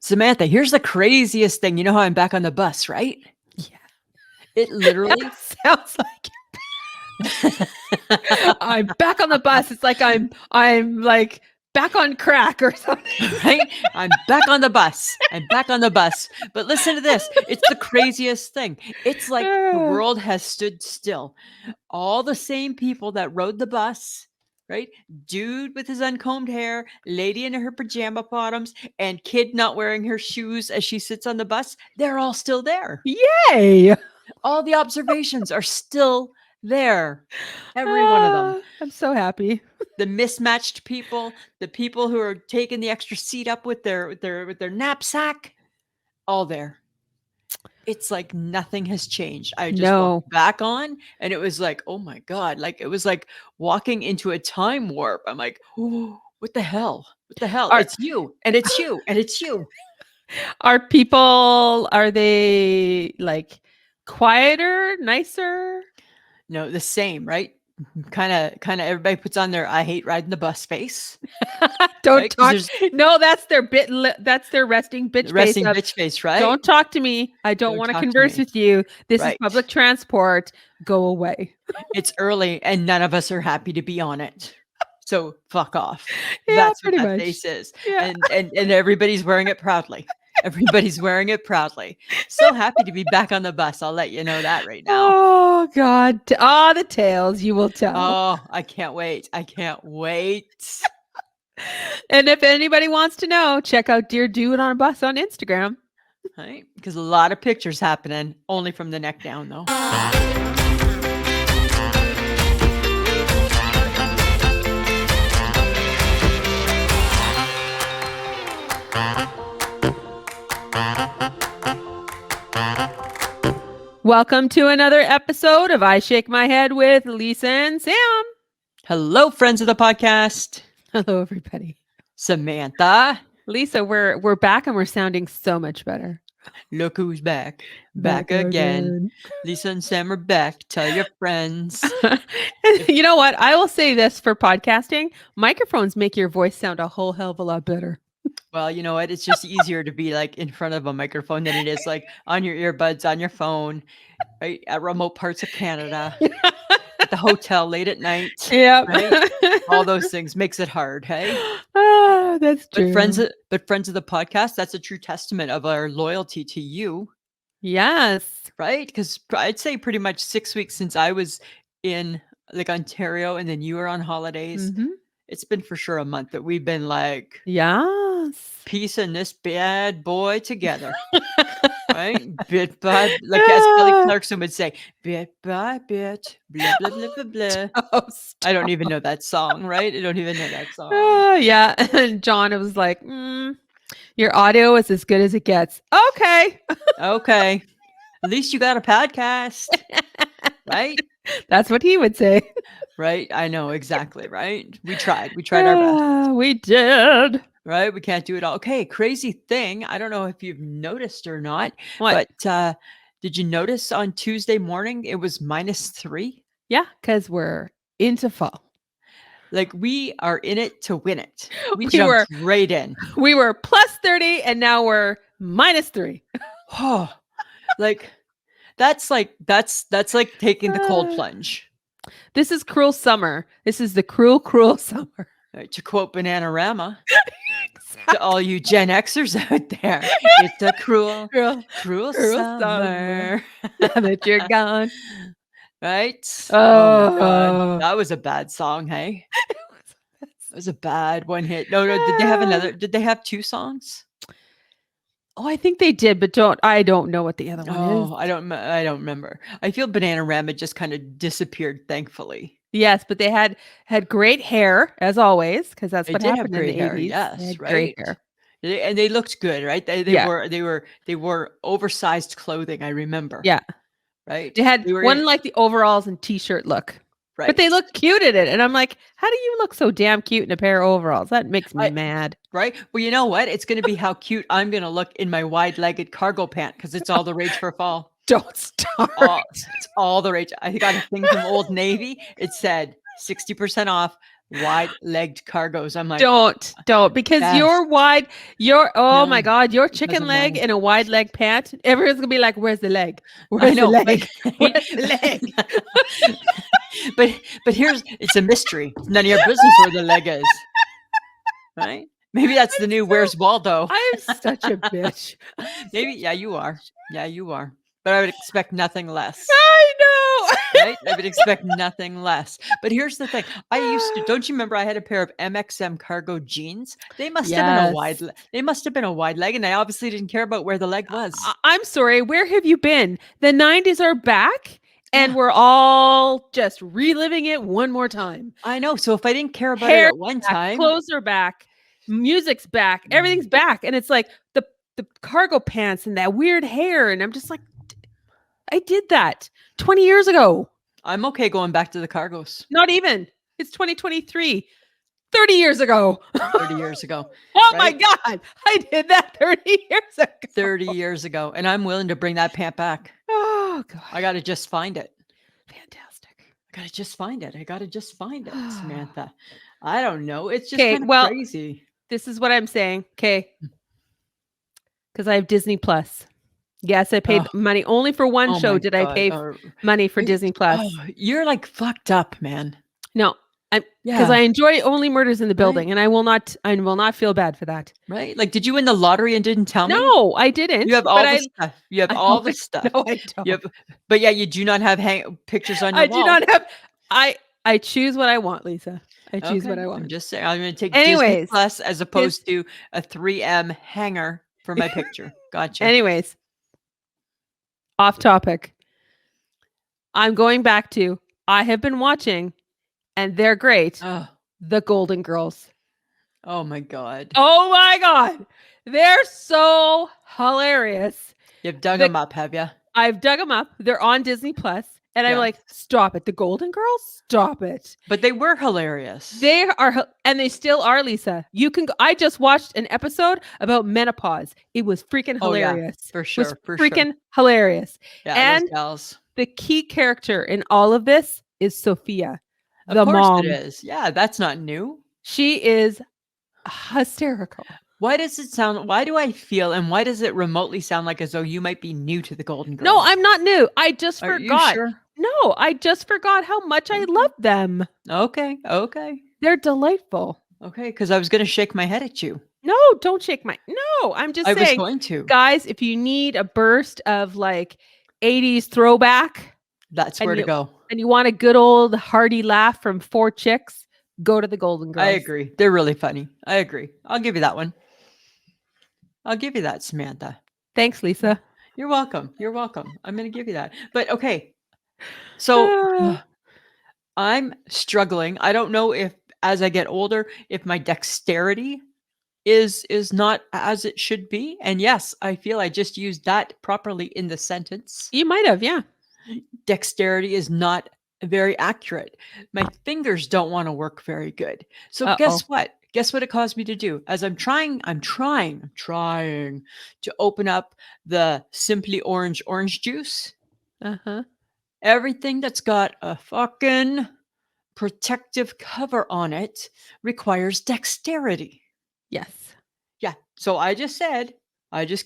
Samantha, here's the craziest thing. You know how I'm back on the bus, right? Yeah. It literally Sounds like I'm back on the bus. It's like I'm like back on crack or something. right? I'm back on the bus. I'm back on the bus. But listen to this. It's the craziest thing. It's like the world has stood still. All the same people that rode the bus, right? Dude with his uncombed hair, lady in her pajama bottoms, and kid not wearing her shoes as she sits on the bus, they're all still there. Yay. All the observations are still there. Every one of them. I'm so happy. The mismatched people, the people who are taking the extra seat up with their knapsack, all there. It's like nothing has changed. I just walked back on and it was like, oh my God. Like it was like walking into a time warp. I'm like, oh, what the hell? What the hell? It's you and it's you and it's you. Are they like quieter, nicer? No, the same, right? Kind of everybody puts on their I hate riding the bus face. Don't right? Talk. No, that's their resting bitch face. Bitch face, right? Don't talk to me. I don't want to converse with you. This is public transport. Go away. It's early and none of us are happy to be on it. So fuck off. Yeah, that's pretty what that much. face is. Yeah. And everybody's wearing it proudly. Everybody's wearing it proudly. So happy to be back on the bus. I'll let you know that right now. Oh God. The tales you will tell. Oh, I can't wait. I can't wait. And if anybody wants to know, check out Dear Dude on a Bus on Instagram. Right? Because a lot of pictures happening only from the neck down though. Welcome to another episode of I Shake My Head with Lisa and Sam. Hello, friends of the podcast. Hello, everybody. Samantha. Lisa, we're back and we're sounding so much better. Look who's back. Back again. Lisa and Sam are back. Tell your friends. You know what? I will say this for podcasting. Microphones make your voice sound a whole hell of a lot better. Well, you know what? It's just easier to be like in front of a microphone than it is like on your earbuds, on your phone, right? At remote parts of Canada, at the hotel late at night. Yeah. Right? All those things makes it hard, hey? That's true. But friends of the podcast, that's a true testament of our loyalty to you. Yes. Right? Because I'd say pretty much 6 weeks since I was in like Ontario and then you were on holidays. Mm-hmm. It's been for sure a month that we've been like, yes, piecing this bad boy together, right? Bit by, like as Kelly Clarkson would say, bit by bit, blah, blah, blah, blah, blah. Oh, I don't even know that song, right? I don't even know that song. Yeah. And John, it was like, your audio is as good as it gets. Okay. Okay. At least you got a podcast, right? That's what he would say. Right? I know, exactly, right? We tried our best. We did. Right? We can't do it all. Okay, crazy thing. I don't know if you've noticed or not, what? But did you notice on Tuesday morning it was -3? Yeah, because we're into fall. Like we are in it to win it. We jumped right in. We were +30 and now we're -3. Oh, like that's like taking the cold plunge. This is cruel summer. This is the cruel summer. Right, to quote Bananarama, exactly. To all you Gen Xers out there, it's a cruel summer. That you're gone. Right? Oh my God. That was a bad song, hey? It was a bad one hit. No, did they have 2 songs? Oh, I think they did, but I don't know what the other one is. I don't remember. I feel Bananarama just kind of disappeared, thankfully. Yes, but they had great hair as always, because that's what happened in the 80s. Yes, right. Great hair. And they looked good, right? They wore oversized clothing, I remember. Yeah. Right. They had like the overalls and t-shirt look. Right. But they look cute in it. And I'm like, how do you look so damn cute in a pair of overalls? That makes me mad. Right. Well, you know what? It's going to be how cute I'm going to look in my wide-legged cargo pant because it's all the rage for fall. Don't start. It's all the rage. I got a thing from Old Navy. It said 60% off wide-legged cargos. I'm like, Don't, because yes. oh my No, God, your it chicken doesn't leg matter. and a wide leg pant. Everyone's gonna be like, "Where's the leg? I Where's the know, leg? Where's the leg?" but it's a mystery. It's none of your business where the leg is, right? Maybe that's the new "Where's Waldo." I'm such a bitch. Maybe, yeah, you are. Yeah, you are. But I would expect nothing less. I know. Right? I would expect nothing less. But here's the thing. Don't you remember I had a pair of MXM cargo jeans? They must have been a Yes. they must have been a wide leg, and I obviously didn't care about where the leg was. I'm sorry. Where have you been? The 90s are back, and Yeah, we're all just reliving it one more time. I know. So if I didn't care about it Hair at one back, time, clothes are back, music's back, everything's back, and it's like the cargo pants and that weird hair, and I'm just like, I did that 20 years ago. I'm okay going back to the cargos Not even. It's 2023. 30 years ago. 30 years ago. Oh my Right? God. I did that 30 years ago. 30 years ago. And I'm willing to bring that pant back. Oh God. I got to just find it. Fantastic. I got to just find it. I got to just find it, Samantha. I don't know. It's just Okay, kind of well, crazy. this is what I'm saying. Okay. Because I have Disney Plus. Yes, I paid Oh, money. Only for one oh show my did I God. pay money for Disney Plus. You're like fucked up, man. No, because Yeah. I enjoy Only Murders in the Right. Building, and I will not feel bad for that. Right? Like, did you win the lottery and didn't tell me? No, I didn't. You have all the stuff. You have I all know the I- stuff. No, I don't. You have, but yeah, you do not have pictures on your I wall. do not have. I choose what I want, Lisa. I choose what Okay, I I'm want. just saying. I'm going to take Disney Anyways, Plus as opposed to a 3M hanger for my picture. Gotcha. anyways, off topic. I'm going back to. I have been watching, and they're great. Oh, The Golden Girls. oh my God. Oh my God. They're so hilarious. You've dug them up, have you? I've dug them up. They're on Disney Plus, and I'm Yeah. like, stop it. The Golden Girls? Stop it. But they were hilarious. They are, and they still are, Lisa. You can go, I just watched an episode about menopause. It was freaking Oh, yeah, hilarious. for It was sure, for sure. freaking hilarious. Yeah, And those gals. the key character in all of this is Sophia, Of the course mom. it is. Yeah, that's not new. She is hysterical. Why do I feel and why does it remotely sound like as though you might be new to the Golden Girls? No, I'm not new. I just Are you forgot. sure? No, I just forgot how much I love them. Okay, They're delightful. because I was going to shake my head at you. No, don't shake my. No, I'm just I was saying, going to. guys, if you need a burst of like 80s throwback That's and where to you- go. and you want a good old hearty laugh from four chicks, go to the Golden Girls. I agree. They're really funny. I agree. I'll give you that one. I'll give you that, Samantha. Thanks, Lisa. You're welcome. You're welcome. I'm going to give you that. But okay. So I'm struggling. I don't know if as I get older, if my dexterity is not as it should be. And yes, I feel I just used that properly in the sentence. You might have, yeah. Dexterity is not very accurate. My fingers don't want to work very good. So Uh-oh. guess what? Guess what it caused me to do? As I'm trying to open up the Simply Orange juice. Uh-huh. Everything that's got a fucking protective cover on it requires dexterity. Yes. Yeah. So I just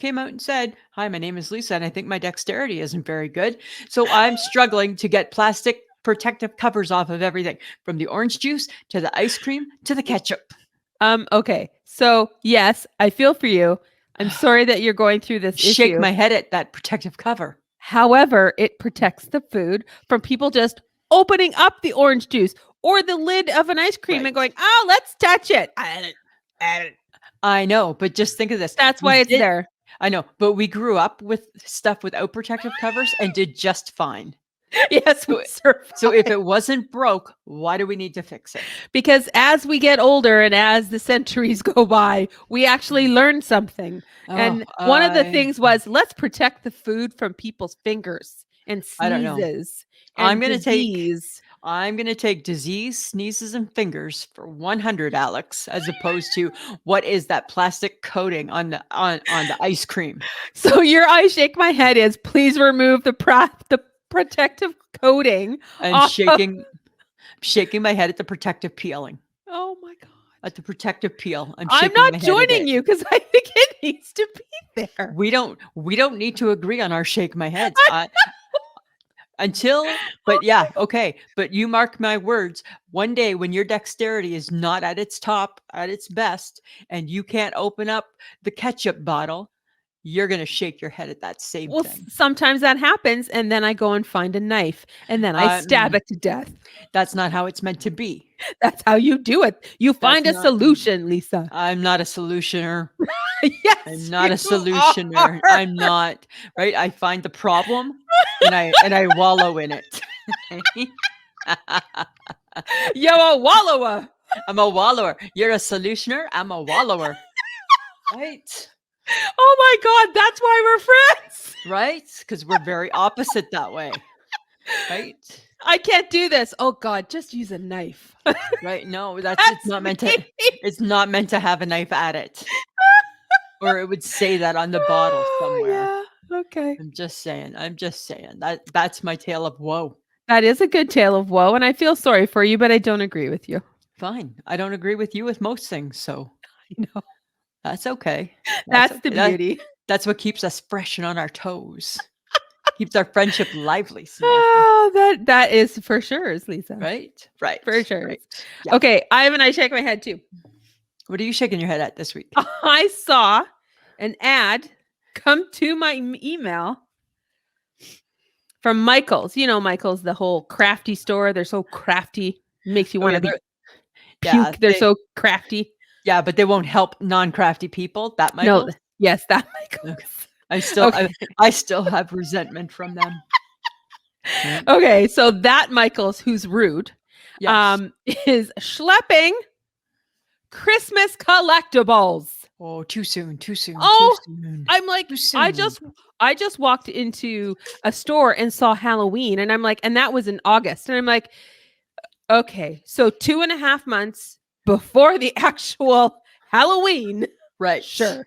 came out and said, hi, my name is Lisa, and I think my dexterity isn't very good. So I'm struggling to get plastic protective covers off of everything from the orange juice to the ice cream to the ketchup. Okay. So yes, I feel for you. I'm sorry that you're going through this Shake issue. my head at that protective cover. However, it protects the food from people just opening up the orange juice or the lid of an ice cream Right. and going, oh, let's touch it. I know, but just think of this. That's why it's there. I know, but we grew up with stuff without protective covers and did just fine. Yes, we survived. So if it wasn't broke, why do we need to fix it? Because as we get older and as the centuries go by, we actually learn something. And one of the things was, let's protect the food from people's fingers and I don't know. sneezes. I'm and gonna disease. I'm going to take disease, sneezes, and fingers for 100, Alex, as opposed to what is that plastic coating on the ice cream. So your I shake my head is, please remove the protective coating. And off of- shaking my head at the protective peeling. Oh my God. At the protective peel. I'm I'm shaking not my head at joining it. you because I think it needs to be there. We don't need to agree on our shake my heads. But yeah, okay. But you mark my words, one day when your dexterity is not at its top, at its best, and you can't open up the ketchup bottle, you're going to shake your head at that same Well, thing. sometimes that happens, and then I go and find a knife, and then I stab it to death. That's not how it's meant to be. That's how you do it. You find a That's not solution, Lisa. I'm not a solutioner. Yes, I'm not a you solutioner. are. I'm not, right? I find the problem and I wallow in it. You're a wallower. I'm a wallower. You're a solutioner. I'm a wallower. Right? Oh my God, that's why we're friends. Right? Because we're very opposite that way. Right? I can't do this. Oh God, just use a knife. Right? No, it's not meant to. It's not meant to have a knife at it, or it would say that on the bottle somewhere. Yeah. Okay. I'm just saying. That's my tale of woe. That is a good tale of woe, and I feel sorry for you, but I don't agree with you. Fine. I don't agree with you with most things, so I know. that's okay. That's okay. the beauty. That's what keeps us fresh and on our toes. Keeps our friendship lively, Samantha. Oh, that is for sure, Lisa. Right? For sure. Right. Yeah. Okay, Ivan, I shake my head too. What are you shaking your head at this week? I saw an ad come to my email from Michael's. You know, Michael's, the whole crafty store. They're so crafty. Makes you want to be puke. Yeah, they're so crafty. Yeah, but they won't help non-crafty people. That Michael? No, yes, that Michael. Okay. I still have resentment from them. Okay, so that Michael's, who's rude, is schlepping Christmas collectibles. Oh, too soon. Oh, too soon. I'm like, I just walked into a store and saw Halloween, and I'm like, and that was in August, and I'm like, okay, so 2.5 months before the actual Halloween, right? Sure,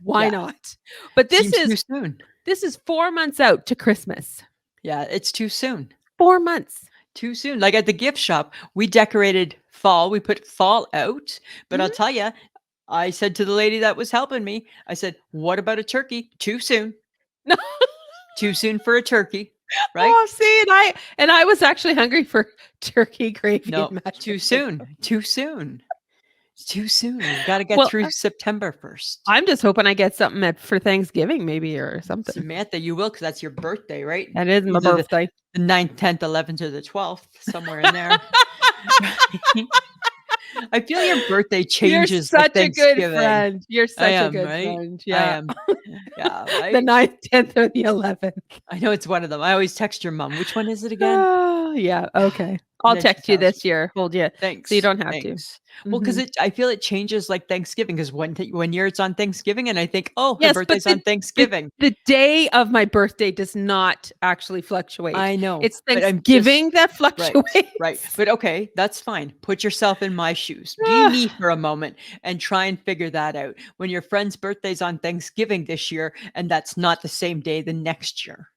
why not? But this is too soon. This is 4 months out to Christmas. Yeah, it's too soon. 4 months. Too soon. Like at the gift shop, we decorated fall. We put fall out. But I'll tell you, I said to the lady that was helping me, I said, what about a turkey? Too soon. Too soon for a turkey. Right? Oh, see, and I was actually hungry for turkey gravy. No, too soon. Too soon. Too soon. You got to get through September first. I'm just hoping I get something for Thanksgiving, maybe, or something. Samantha, you will, because that's your birthday, right? That is my birthday. The 9th, 10th, 11th, or the 12th, somewhere in there. I feel your birthday changes. You're such a good friend. You're such a good friend. Yeah. I am. Yeah. Right? The 9th, 10th, or the 11th. I know it's one of them. I always text your mom. Which one is it again? Oh, yeah. Okay. I'll text you this year. Hold you. Thanks. So you don't have to. Well, because I feel it changes like Thanksgiving. Because one year it's on Thanksgiving, and I think, oh, yes, her birthday's on Thanksgiving. The day of my birthday does not actually fluctuate. I know. It's Thanksgiving that fluctuates. Right. But okay, that's fine. Put yourself in my shoes. Be me for a moment and try and figure that out. When your friend's birthday's on Thanksgiving this year, and that's not the same day the next year.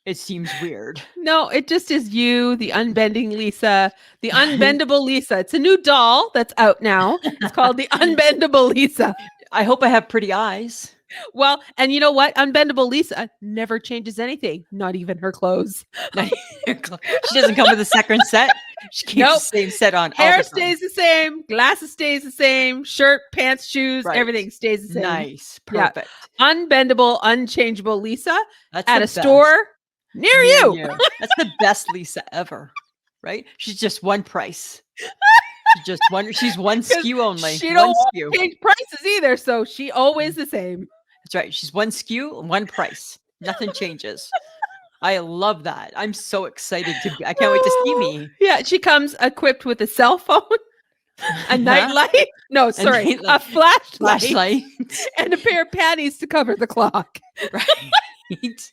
It seems weird. No, it just is you, the unbending Lisa, the unbendable Lisa. It's a new doll that's out now. It's called the Unbendable Lisa. I hope I have pretty eyes. Well, and you know what? Unbendable Lisa never changes anything, not even her clothes. She doesn't come with a second set. She keeps the same set on. Hair stays the same. Glasses stays the same. Shirt, pants, shoes, everything stays the same. Nice. Perfect. Yeah. Unbendable, unchangeable Lisa that's at a store near you. That's the best Lisa ever, right? She's just one price. She's one SKU only. She don't change prices either, so she always the same. That's right. She's one SKU, one price. Nothing changes. I love that. I'm so excited I can't wait to see me. Yeah, she comes equipped with a cell phone, a nightlight. No, sorry, a flashlight, and a pair of panties to cover the clock. Right.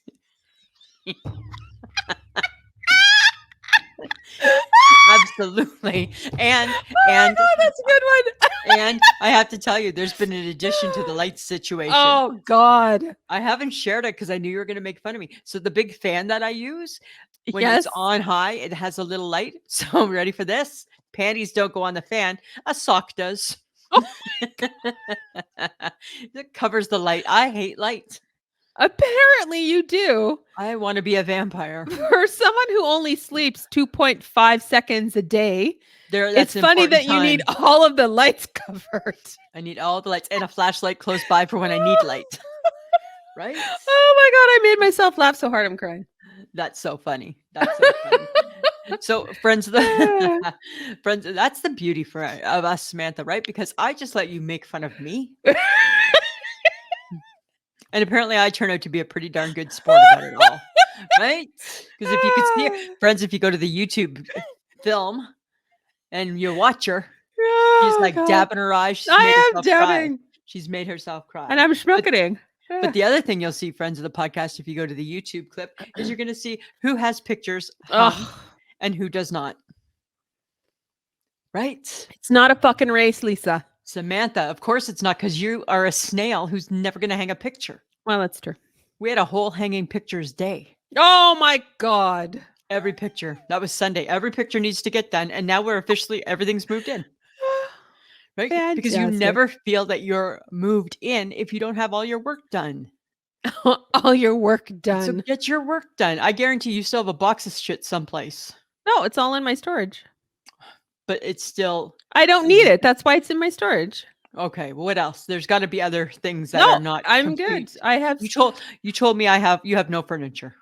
Absolutely. And God, that's a good one. And I have to tell you, there's been an addition to the lights situation. Oh God. I haven't shared it because I knew you were going to make fun of me. So the big fan that I use, when it's on high, it has a little light. So I'm ready for this. panties don't go on the fan. A sock does. Oh It covers the light. I hate light. Apparently you do. I want to be a vampire. For someone who only sleeps 2.5 seconds a day, it's funny that you need all of the lights covered. I need all the lights and a flashlight close by for when I need light. Right? Oh my God, I made myself laugh so hard I'm crying. That's so funny. That's so funny. So friends, friends, that's the beauty of us, Samantha, right? Because I just let you make fun of me. And apparently I turn out to be a pretty darn good sport about it all. Right? Because if you could see her, friends, if you go to the YouTube film and you watch her, she's like dabbing her eyes. I am dabbing. Cry. She's made herself cry. And I'm schmucking. But the other thing you'll see, friends of the podcast, if you go to the YouTube clip, is you're going to see who has pictures and who does not. Right? It's not a fucking race, Lisa. Samantha, of course it's not, because you are a snail who's never going to hang a picture. Well, that's true. We had a whole hanging pictures day. Oh my God. Every picture. That was Sunday. Every picture needs to get done. And now we're officially, everything's moved in. Right? Fantastic. Because you never feel that you're moved in if you don't have all your work done. All your work done. So get your work done. I guarantee you still have a box of shit someplace. No, it's all in my storage. But it's still... I don't need it. That's why it's in my storage. Okay. Well, what else? There's got to be other things that are not I'm complete. good. I have... You told me you have no furniture.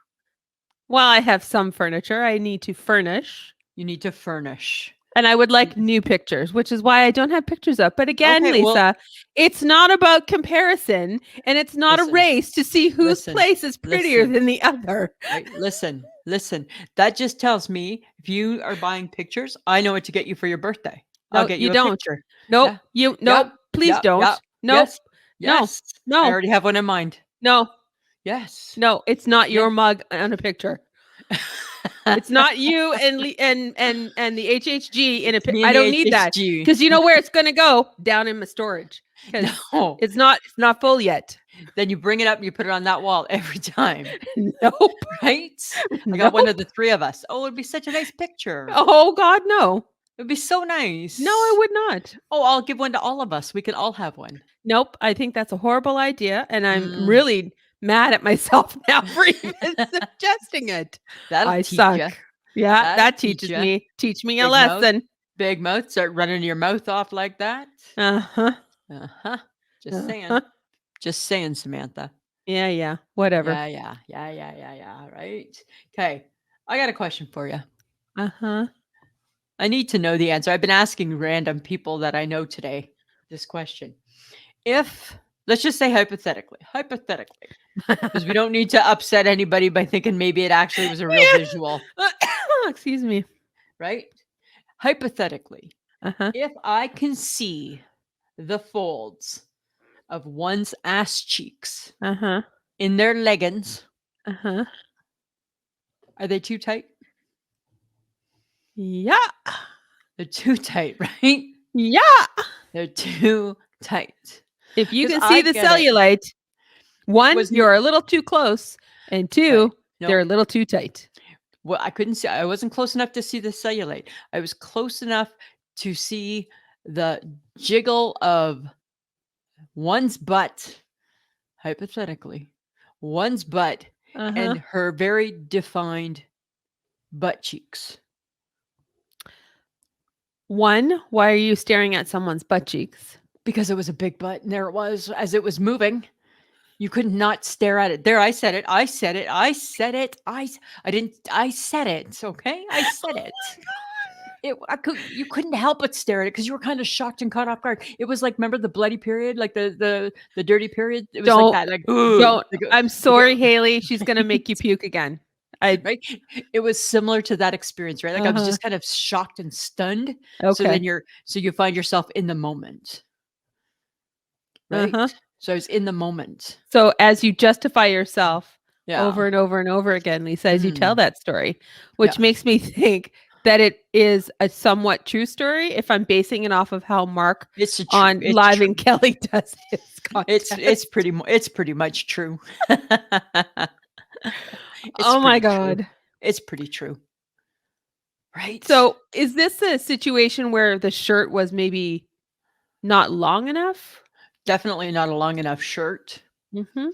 Well, I have some furniture. I need to furnish. You need to furnish. And I would like new pictures, which is why I don't have pictures up. But again, Lisa, it's not about comparison, and it's not a race to see whose place is prettier than the other. Right, listen. That just tells me if you are buying pictures, I know what to get you for your birthday. No, I'll get you a picture. Nope. Please don't. Nope. Yes. No. I already have one in mind. No. Yes. No, it's not your mug on a picture. It's not you and the HHG in a picture. I don't need that, because you know where it's going to go? Down in my storage. No, it's not full yet. Then you bring it up and you put it on that wall every time. Nope. Right? I got one of the three of us. Oh, it'd be such a nice picture. Oh God, no. It'd be so nice. No, I would not. Oh, I'll give one to all of us. We can all have one. Nope. I think that's a horrible idea. And I'm really mad at myself now for even suggesting it. That'll teach you. Yeah, that teaches me. Teach me a lesson. Big mouth. Start running your mouth off like that. Just saying. Just saying, Samantha. Yeah. Whatever. Yeah. Right. Okay. I got a question for you. I need to know the answer. I've been asking random people that I know today this question. Let's just say hypothetically, because we don't need to upset anybody by thinking maybe it actually was a real visual. Excuse me. Right? Hypothetically, if I can see the folds of one's ass cheeks in their leggings, are they too tight? Yeah. They're too tight, right? Yeah. They're too tight. If you can see the cellulite, one, you're a little too close, and two, they're a little too tight. Well, I couldn't see. I wasn't close enough to see the cellulite. I was close enough to see the jiggle of one's butt, hypothetically, one's butt, and her very defined butt cheeks. One, why are you staring at someone's butt cheeks? Because it was a big butt, and there it was as it was moving. You could not stare at it. There, I said it. I said it. I said it. I said it. Okay, I said it. You couldn't help but stare at it because you were kind of shocked and caught off guard. It was like, remember the bloody period, like the dirty period. It was like that. Like, don't. I'm sorry, Haley. She's gonna make you puke again. Right? It was similar to that experience, right? Like I was just kind of shocked and stunned. Okay. So you find yourself in the moment. Right. So I was in the moment. So as you justify yourself over and over and over again, Lisa, as you tell that story, which makes me think that it is a somewhat true story if I'm basing it off of how Mark on Live and Kelly does his content. It's pretty much true. Oh my God. It's pretty true. Right? So is this a situation where the shirt was maybe not long enough? Definitely not a long enough shirt. Mm-hmm.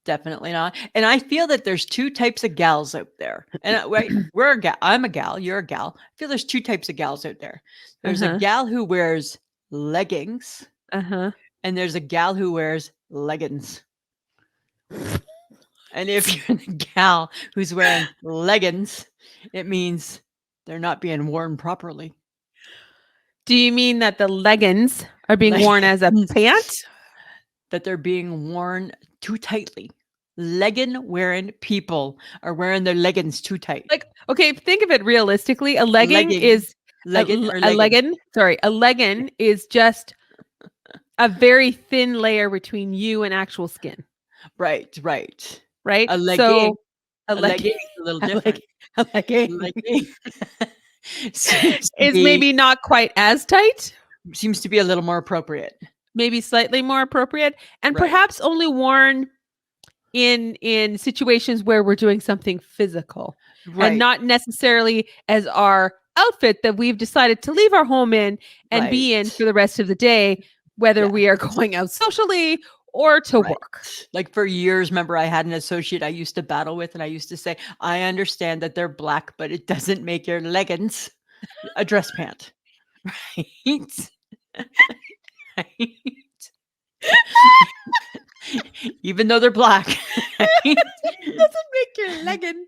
Definitely not. And I feel that there's 2 types of gals out there. And, right, we're a gal. I'm a gal. You're a gal. I feel there's 2 types of gals out there. There's a Uh-huh. gal who wears leggings, Uh-huh. and there's a gal who wears leggins. And if you're the gal who's wearing leggings, it means they're not being worn properly. Do you mean that the leggings are being worn as a Leggings. pant? That they're being worn too tightly. Leggin wearing people are wearing their leggings too tight. Like, okay, think of it realistically. A legging Legging. is Leggin or a leggin? legging. Sorry, a legging is just a very thin layer between you and actual skin. Right. Right? A legging. So A legging is a little different. A legging Legging seems to is be maybe not quite as tight. seems to be a little more appropriate. Maybe slightly more appropriate, and Right. perhaps only worn in situations where we're doing something physical, Right. and not necessarily as our outfit that we've decided to leave our home in and be in Right. for the rest of the day, whether Yeah. we are going out socially or to Right. work. Like for years, remember I had an associate I used to battle with, and I used to say, I understand that they're black, but it doesn't make your leggings a dress pant. Right? Right? Even though they're black. Right? Doesn't make your legging.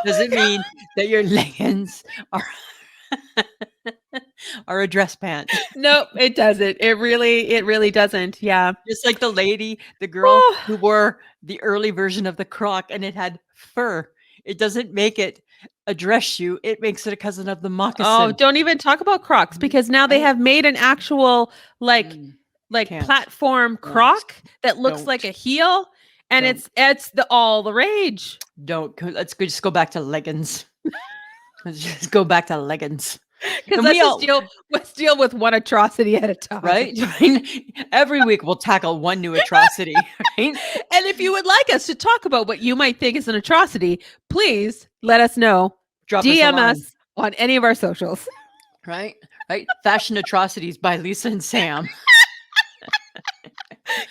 Doesn't mean that your leggings are a dress pant. Nope, it doesn't. It really doesn't. Yeah. Just like the girl who wore the early version of the croc and it had fur. It doesn't make it a dress shoe. It makes it a cousin of the moccasin. Oh, don't even talk about Crocs, because now they Right. have made an actual like Can't. platform Don't. Croc that looks like a Don't. heel, and Don't. it's all the rage. Let's just go back to leggings. Let's just go back to leggings. Because let's deal with one atrocity at a time. Right? Every week we'll tackle one new atrocity. Right? And if you would like us to talk about what you might think is an atrocity, please let us know. DM us on any of our socials. Right? Fashion Atrocities by Lisa and Sam.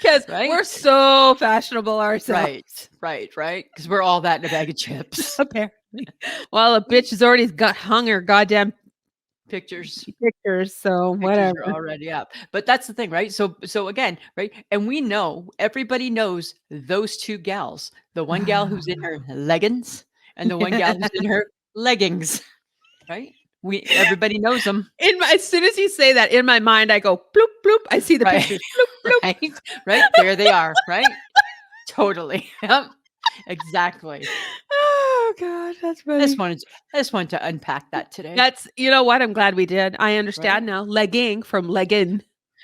Because we're so fashionable ourselves. Right. Because we're all that in a bag of chips. Apparently. Well, a bitch has already hung her goddamn pictures, so whatever. Are already up. But that's the thing, right? So again, right? And we know, everybody knows those 2 gals. The one gal who's in her leggings and the one gal who's in her leggings. Right? Everybody knows them. As soon as you say that, in my mind, I go bloop bloop. I see the pictures. Bloop bloop. Right? There they are. Right? Totally. Yep. Exactly. Oh God, that's funny. I just wanted to unpack that today. That's, you know what? I'm glad we did. I understand now. Legging from leggin.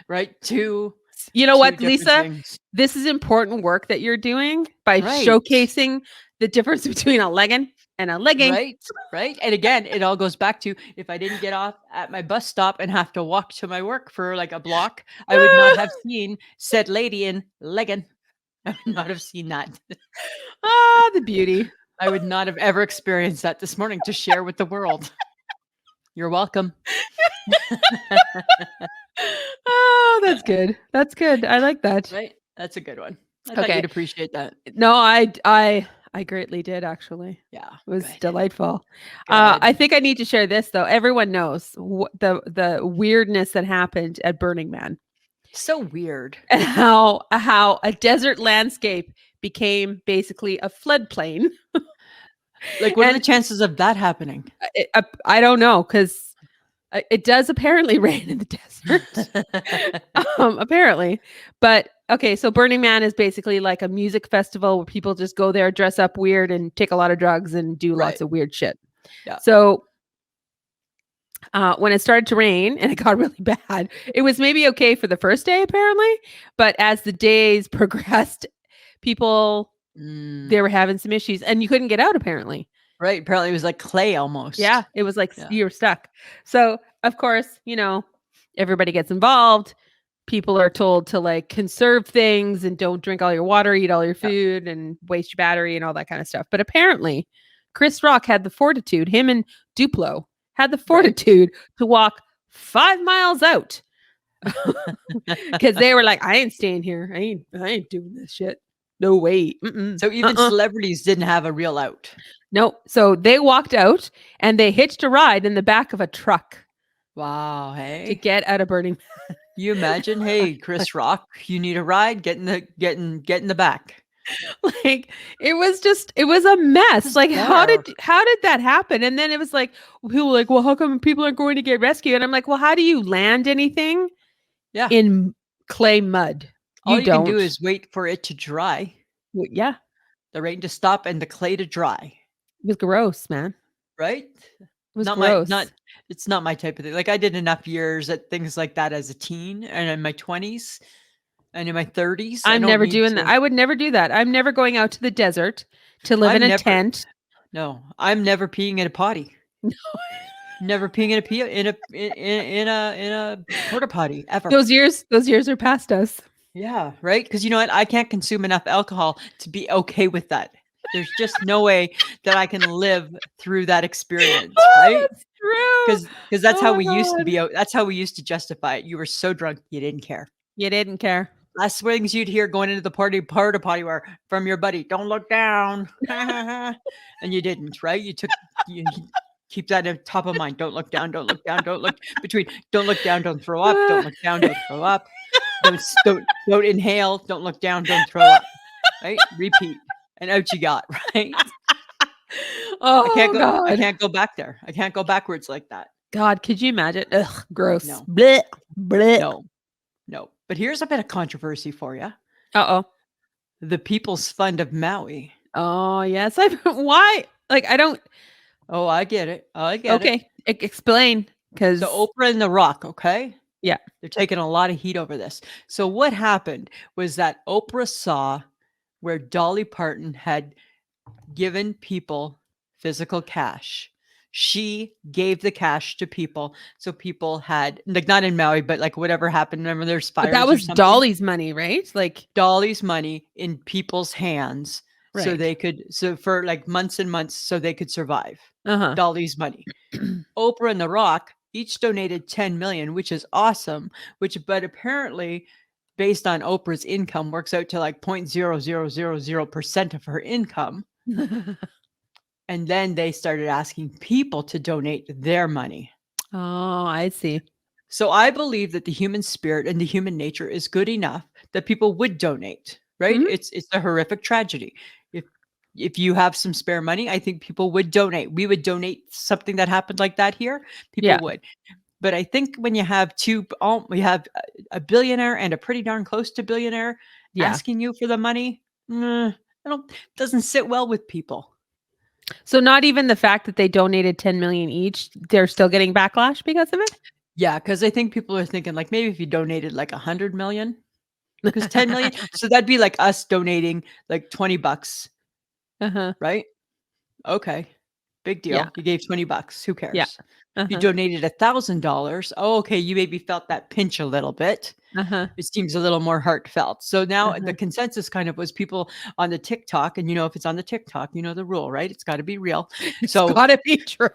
Right. You know what, Lisa? Things. This is important work that you're doing by showcasing the difference between a legging and a legging. Right. And again, it all goes back to, if I didn't get off at my bus stop and have to walk to my work for like a block, I would not have seen said lady in legging. I would not have seen that. The beauty. I would not have ever experienced that this morning to share with the world. You're welcome. Oh, that's good. That's good. I like that. Right? That's a good one. I thought you'd appreciate that. No, I greatly did, actually. Yeah. It was delightful. I think I need to share this, though. Everyone knows the weirdness that happened at Burning Man. So weird. And how a desert landscape became basically a floodplain. Like, what are the chances of that happening? I don't know, because it does apparently rain in the desert. Apparently. But okay, so Burning Man is basically like a music festival where people just go there, dress up weird, and take a lot of drugs and do lots of weird shit. Yeah. So when it started to rain and it got really bad, it was maybe okay for the first day, apparently. But as the days progressed, people, they were having some issues, and you couldn't get out, apparently. Right. Apparently it was like clay almost. Yeah. It was like you were stuck. So, of course, everybody gets involved. People are told to like conserve things and don't drink all your water, eat all your food, and waste your battery and all that kind of stuff. But apparently Chris Rock had the fortitude, him and Duplo had the fortitude to walk 5 miles out. Because they were like, I ain't staying here. I ain't doing this shit. No way. So even celebrities didn't have a real out. No. So they walked out and they hitched a ride in the back of a truck. Wow. Hey. To get out of Burning Man. You imagine, hey, Chris Rock, you need a ride? Get in the back. Like it was a mess. Like how did that happen? And then it was like people were like, well, how come people aren't going to get rescued? And I'm like, well, how do you land anything? Yeah. In clay mud. All you can do is wait for it to dry. Well, yeah. The rain to stop and the clay to dry. It was gross, man. Right? It was gross. It's not my type of thing. Like I did enough years at things like that as a teen and in my 20s and in my 30s. I'm never doing that. I would never do that. I'm never going out to the desert to live in a tent. No, I'm never peeing in a potty. No. Never peeing in a porta potty ever. Those years are past us. Yeah, right? Because you know what? I can't consume enough alcohol to be okay with that. There's just no way that I can live through that experience, right? That's true. Because that's how we used to be. That's how we used to justify it. You were so drunk, you didn't care. You didn't care. Last things you'd hear going into the porta potty were from your buddy, "Don't look down," and you didn't, right? You keep that in top of mind. Don't look down. Don't look down. Don't look between. Don't look down. Don't throw up. Don't look down. Don't throw up. Don't inhale. Don't look down. Don't throw up. Right? Repeat. And out you got. Right? Oh, I can't go back there. I can't go backwards like that. God, could you imagine? Ugh, gross. No. Blech, blech. No. But here's a bit of controversy for you. Uh-oh. The People's Fund of Maui. Oh, yes. Why? Like, I don't. Oh, I get it. Okay. Explain. Because the Oprah and The Rock, okay? Yeah. They're taking a lot of heat over this. So what happened was that Oprah saw where Dolly Parton had given people physical cash. She gave the cash to people. So people had, like, not in Maui, but like whatever happened. Remember there's fires. But that was Dolly's money, right? Like Dolly's money in people's hands. Right. So they could, so for like months and months, so they could survive. Dolly's money. Oprah and The Rock each donated 10 million, which is awesome, but apparently based on Oprah's income works out to like 0.0000% of her income. And then they started asking people to donate their money. Oh, I see. So I believe that the human spirit and the human nature is good enough that people would donate, right? Mm-hmm. It's a horrific tragedy. If you have some spare money, I think people would donate. We would donate something that happened like that here. People would. But I think when you have we have a billionaire and a pretty darn close to billionaire asking you for the money, doesn't sit well with people. So not even the fact that they donated 10 million each, they're still getting backlash because of it? Yeah, because I think people are thinking like maybe if you donated like 100 million, because 10 million, so that'd be like us donating like $20. Right? Okay. Big deal. Yeah. You gave $20. Who cares? Yeah. You donated $1,000. Oh, okay. You maybe felt that pinch a little bit. It seems a little more heartfelt. So now the consensus kind of was people on the TikTok, and if it's on the TikTok, the rule, right? It's got to be real. So it's got to be true,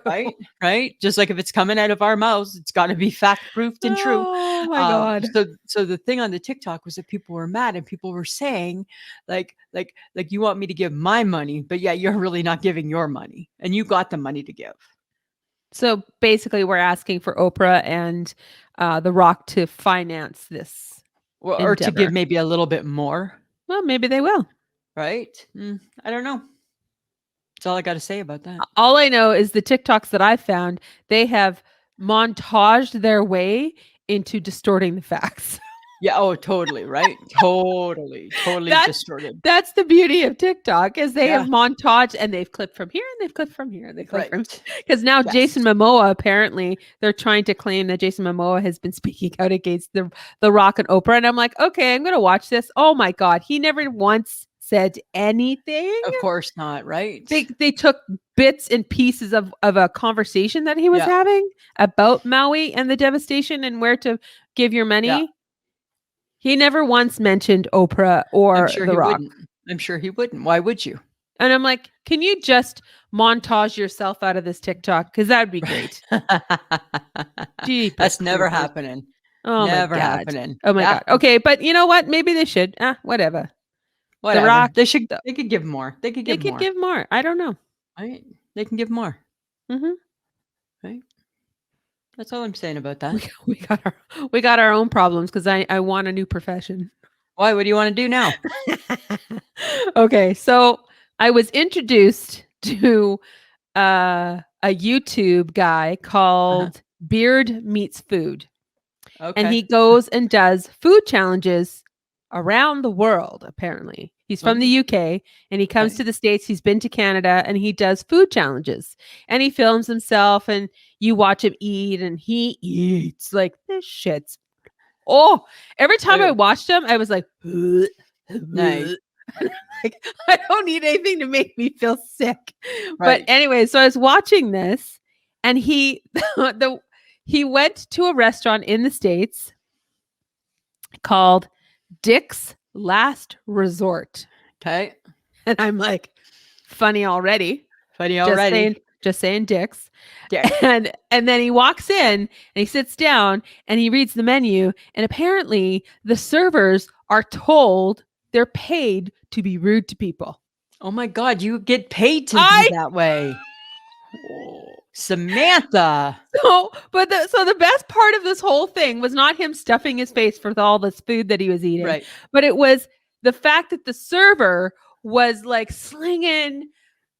right? Just like if it's coming out of our mouths, it's got to be fact-proofed and true. Oh my God! So the thing on the TikTok was that people were mad, and people were saying, like you want me to give my money, but yeah, you're really not giving your money, and you got the money to give. So basically, we're asking for Oprah and The Rock to finance this, or to give maybe a little bit more. Well, maybe they will. Right? I don't know. That's all I got to say about that. All I know is the TikToks that I found, they have montaged their way into distorting the facts. Yeah. Oh, totally. Right. Totally distorted. That's the beauty of TikTok is they have montage and they've clipped from here and they've clipped from here. And they clip from because now Jason Momoa, apparently they're trying to claim that Jason Momoa has been speaking out against the Rock and Oprah. And I'm like, okay, I'm going to watch this. Oh my God. He never once said anything. Of course not. Right. They took bits and pieces of a conversation that he was having about Maui and the devastation and where to give your money. Yeah. He never once mentioned Oprah or The Rock. I'm sure he wouldn't. Why would you? And I'm like, can you just montage yourself out of this TikTok because that'd be great. That's never happening. Oh never my God. happening. Oh my God. Okay, but you know what? Maybe they should. Whatever. Whatever. The Rock. They could give more. They could give more. I don't know. Right? They can give more. Mm-hmm. Right? That's all I'm saying about that. We got our own problems because I want a new profession. Why? What do you want to do now? Okay, so I was introduced to a YouTube guy called Beard Meets Food. Okay. And he goes and does food challenges around the world, apparently. He's from the UK and he comes to the States. He's been to Canada and he does food challenges. And he films himself and you watch him eat and he eats like this shit's. Oh, every time I watched him, I was like, nice. Like, I don't need anything to make me feel sick. Right. But anyway, so I was watching this and he went to a restaurant in the States called Dick's Last Resort. Okay. And I'm like, funny already. Just saying Dick's. Yeah. And then he walks in and he sits down and he reads the menu. And apparently the servers are told they're paid to be rude to people. Oh my God, you get paid to be that way. Samantha. So the best part of this whole thing was not him stuffing his face for all this food that he was eating, right? But it was the fact that the server was like slinging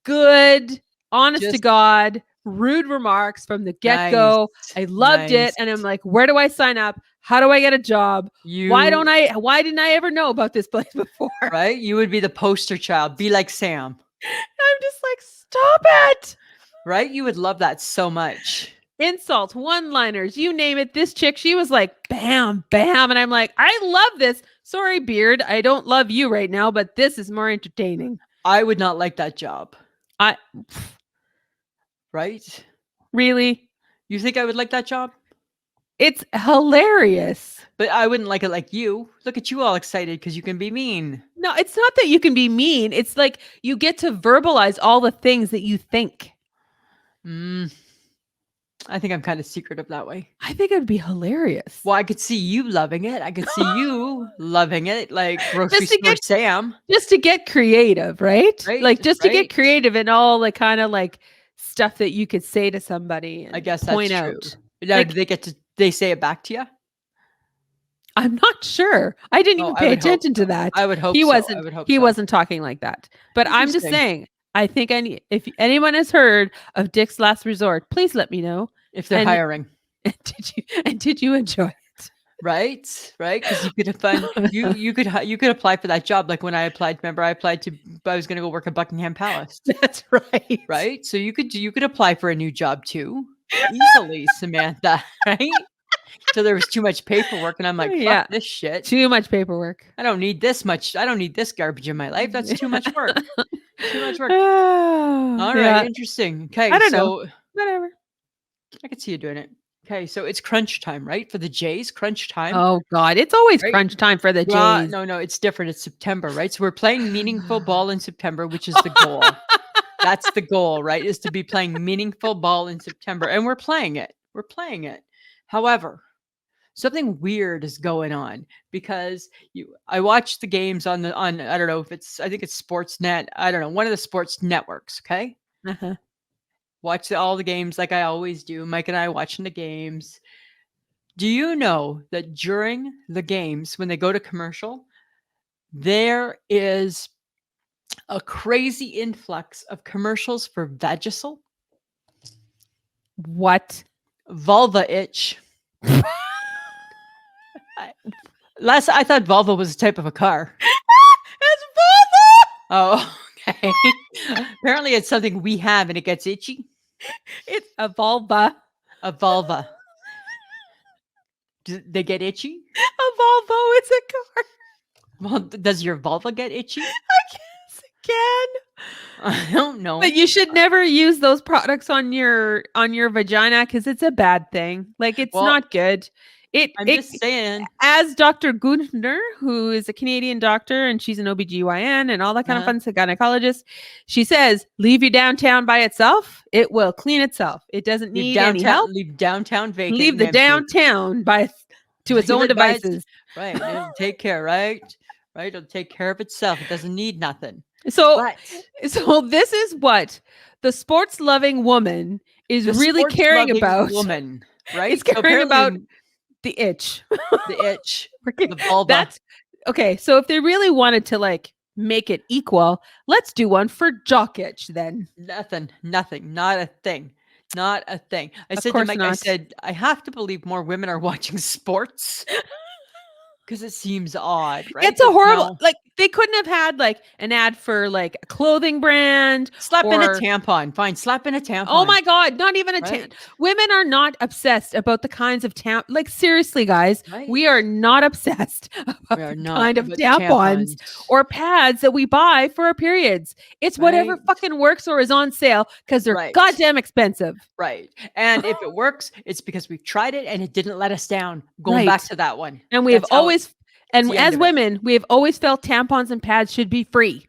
good, honest to God, rude remarks from the get-go. Nice. I loved it. And I'm like, where do I sign up? How do I get a job? Why didn't I ever know about this place before? Right? You would be the poster child. Be like Sam. I'm just like, stop it. Right? You would love that so much. Insults, one-liners, you name it. This chick, she was like, bam, bam. And I'm like, I love this. Sorry, Beard. I don't love you right now, but this is more entertaining. I would not like that job. Right? Really? You think I would like that job? It's hilarious. But I wouldn't like it like you. Look at you all excited because you can be mean. No, it's not that you can be mean. It's like you get to verbalize all the things that you think. I think I'm kind of secretive that way. I think it would be hilarious. Well, I could see you loving it. I could see you loving it, like grocery store Sam. Just to get creative, right? Like just to get creative and all the kind of like stuff that you could say to somebody. And I guess point that's out. True. Now, like, they say it back to you? I'm not sure. I didn't even pay attention to that. I would hope he wasn't talking like that. But I'm just saying, I think if anyone has heard of Dick's Last Resort, please let me know if they're hiring. Did you enjoy it? Right, because you could find you could apply for that job. Like when I applied, remember I was going to go work at Buckingham Palace. That's right. Right, so you could apply for a new job too, easily, Samantha. Right. So there was too much paperwork, and I'm like, fuck this shit. Too much paperwork. I don't need this much. I don't need this garbage in my life. That's too much work. Too much work. All right, interesting. Okay, I don't know. Whatever. I could see you doing it. Okay, so it's crunch time, right? For the Jays, crunch time. Oh God, it's always crunch time for the Jays. No, it's different. It's September, right? So we're playing meaningful ball in September, which is the goal. That's the goal, right? Is to be playing meaningful ball in September, and we're playing it. However, something weird is going on because I watch the games on I don't know I think it's Sportsnet. I don't know, one of the sports networks. Okay. Watch all the games like I always do. Mike and I watching the games. Do you know that during the games, when they go to commercial, there is a crazy influx of commercials for Vagisil? What? Vulva itch. I thought vulva was a type of a car. It's vulva. Oh, okay. Apparently it's something we have and it gets itchy. It's a vulva. A vulva. Do they get itchy? A Volvo is a car. Well, does your vulva get itchy? I guess it can. I don't know. But you should never use those products on your vagina because it's a bad thing. Like it's not good. I'm just saying. As Dr. Gundner, who is a Canadian doctor, and she's an OBGYN and all that kind of fun, gynecologist, she says, leave your downtown by itself. It will clean itself. It doesn't need any help. Leave downtown vacant. Leave the downtown to its own devices. Right. It'll take care, right? Right. It'll take care of itself. It doesn't need nothing. So this is what the sports loving woman is really caring about. Woman, right? It's caring about the itch. The itch. The vulva. That's okay. So if they really wanted to like make it equal, let's do one for jock itch then. Nothing. Not a thing. Not a thing. I said to Mike, I said, I have to believe more women are watching sports. Because it seems odd, right? It's a horrible, like they couldn't have had like an ad for like a clothing brand. Slap in a tampon. Fine. Slap in a tampon. Oh my God. Not even a tampon. Women are not obsessed about the kinds of like seriously, guys, we are not obsessed about the kind of tampons or pads that we buy for our periods. It's whatever fucking works or is on sale because they're goddamn expensive. Right. And if it works, it's because we've tried it and it didn't let us down. Going back to that one. And we have always, and as women, we have always felt tampons and pads should be free.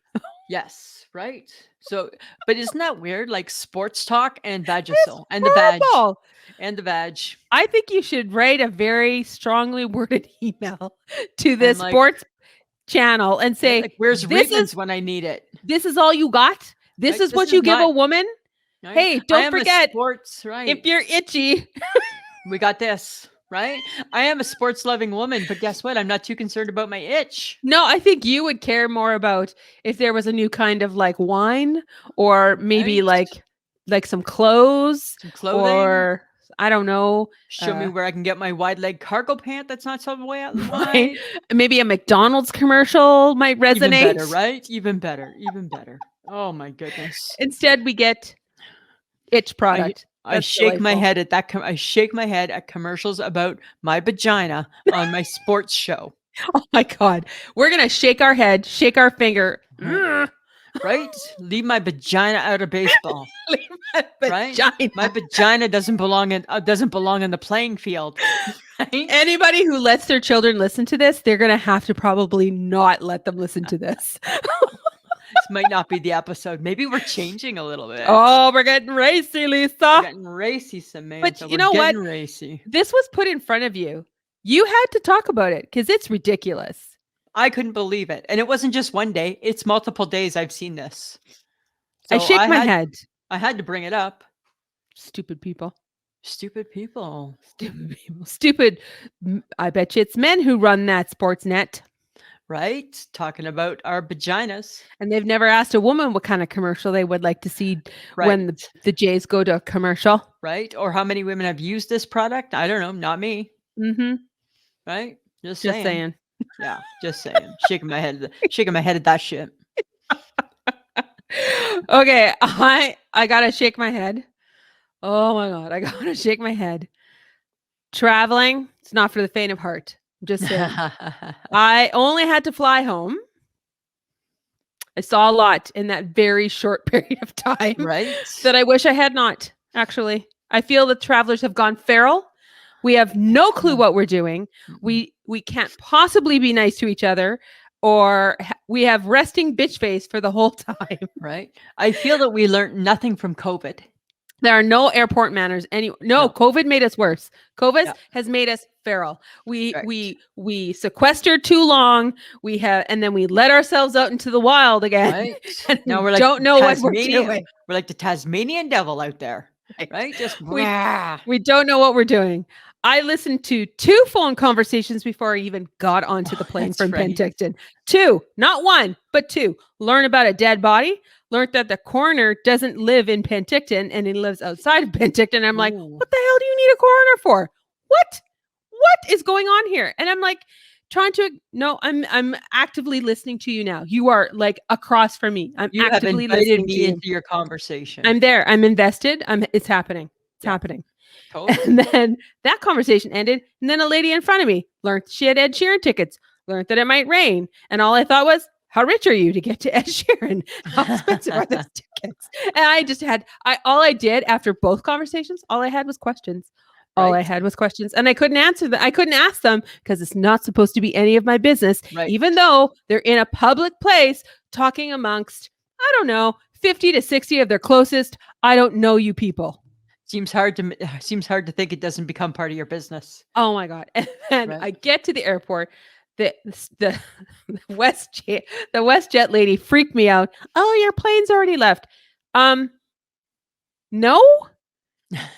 Yes. Right. So, but isn't that weird? Like sports talk and Vagisil and the vag. And the vag. I think you should write a very strongly worded email to the sports channel and say, like, where's Leggins when I need it? This is all you got? This is what you give a woman? Hey, don't forget, if you're itchy. We got this. Right? I am a sports loving woman, but guess what? I'm not too concerned about my itch. No, I think you would care more about if there was a new kind of like wine or maybe like some clothes. Some clothing. Or I don't know. Show me where I can get my wide leg cargo pant that's not so way out the line. Maybe a McDonald's commercial might resonate. Even better, right? Even better. Oh my goodness. Instead, we get itch product. I shake my head at that. I shake my head at commercials about my vagina on my sports show. Oh my God. We're going to shake our head, shake our finger. Right? Leave my vagina out of baseball. Leave my vagina. Right? My vagina doesn't belong in the playing field. Right? Anybody who lets their children listen to this, they're going to have to probably not let them listen to this. This might not be the episode. Maybe we're changing a little bit. Oh, we're getting racy, Lisa. We're getting racy, Samantha. But you know what? Racy. This was put in front of you. You had to talk about it because it's ridiculous. I couldn't believe it. And it wasn't just one day. It's multiple days I've seen this. So I shake my head. I had to bring it up. Stupid people. Stupid people. Stupid people. Stupid. I bet you it's men who run that sports net. Right? Talking about our vaginas. And they've never asked a woman what kind of commercial they would like to see when the Jays go to a commercial. Right? Or how many women have used this product? I don't know. Not me. Mm-hmm. Right? Just saying. Yeah, just saying. Shaking my head at that shit. Okay, I gotta shake my head. Oh my God, I gotta shake my head. Traveling, it's not for the faint of heart. Just saying. I only had to fly home. I saw a lot in that very short period of time. Right. That I wish I had not, actually. I feel that travelers have gone feral. We have no clue what we're doing. We can't possibly be nice to each other, or we have resting bitch face for the whole time. Right. I feel that we learned nothing from COVID. There are no airport manners. No, COVID made us worse. COVID has made us feral. We sequestered too long. And then we let ourselves out into the wild again. Right. And now we're like, don't know what we're doing. We're like the Tasmanian devil out there. Right? Just we don't know what we're doing. I listened to 2 phone conversations before I even got onto the plane from Penticton. 2, not 1, but 2. Learn about a dead body. Learned that the coroner doesn't live in Penticton and he lives outside of Penticton. I'm like, what the hell do you need a coroner for? What is going on here? And I'm like, I'm actively listening to you now. You are like across from me. I'm actively listening to you into your conversation. I'm there. I'm invested. It's happening. It's happening. Totally. And then that conversation ended. And then a lady in front of me learned she had Ed Sheeran tickets, learned that it might rain. And all I thought was, how rich are you to get to Ed Sheeran? How expensive are those tickets? And all I did after both conversations, all I had was questions. All I right? had was questions, and I couldn't answer them. I couldn't ask them because it's not supposed to be any of my business, Right. even though they're in a public place talking amongst, I don't know, 50 to 60 of their closest, I don't know you people. Seems hard to think it doesn't become part of your business. Oh my God. And then Right. I get to the airport. The WestJet lady freaked me out. Oh, your plane's already left. No,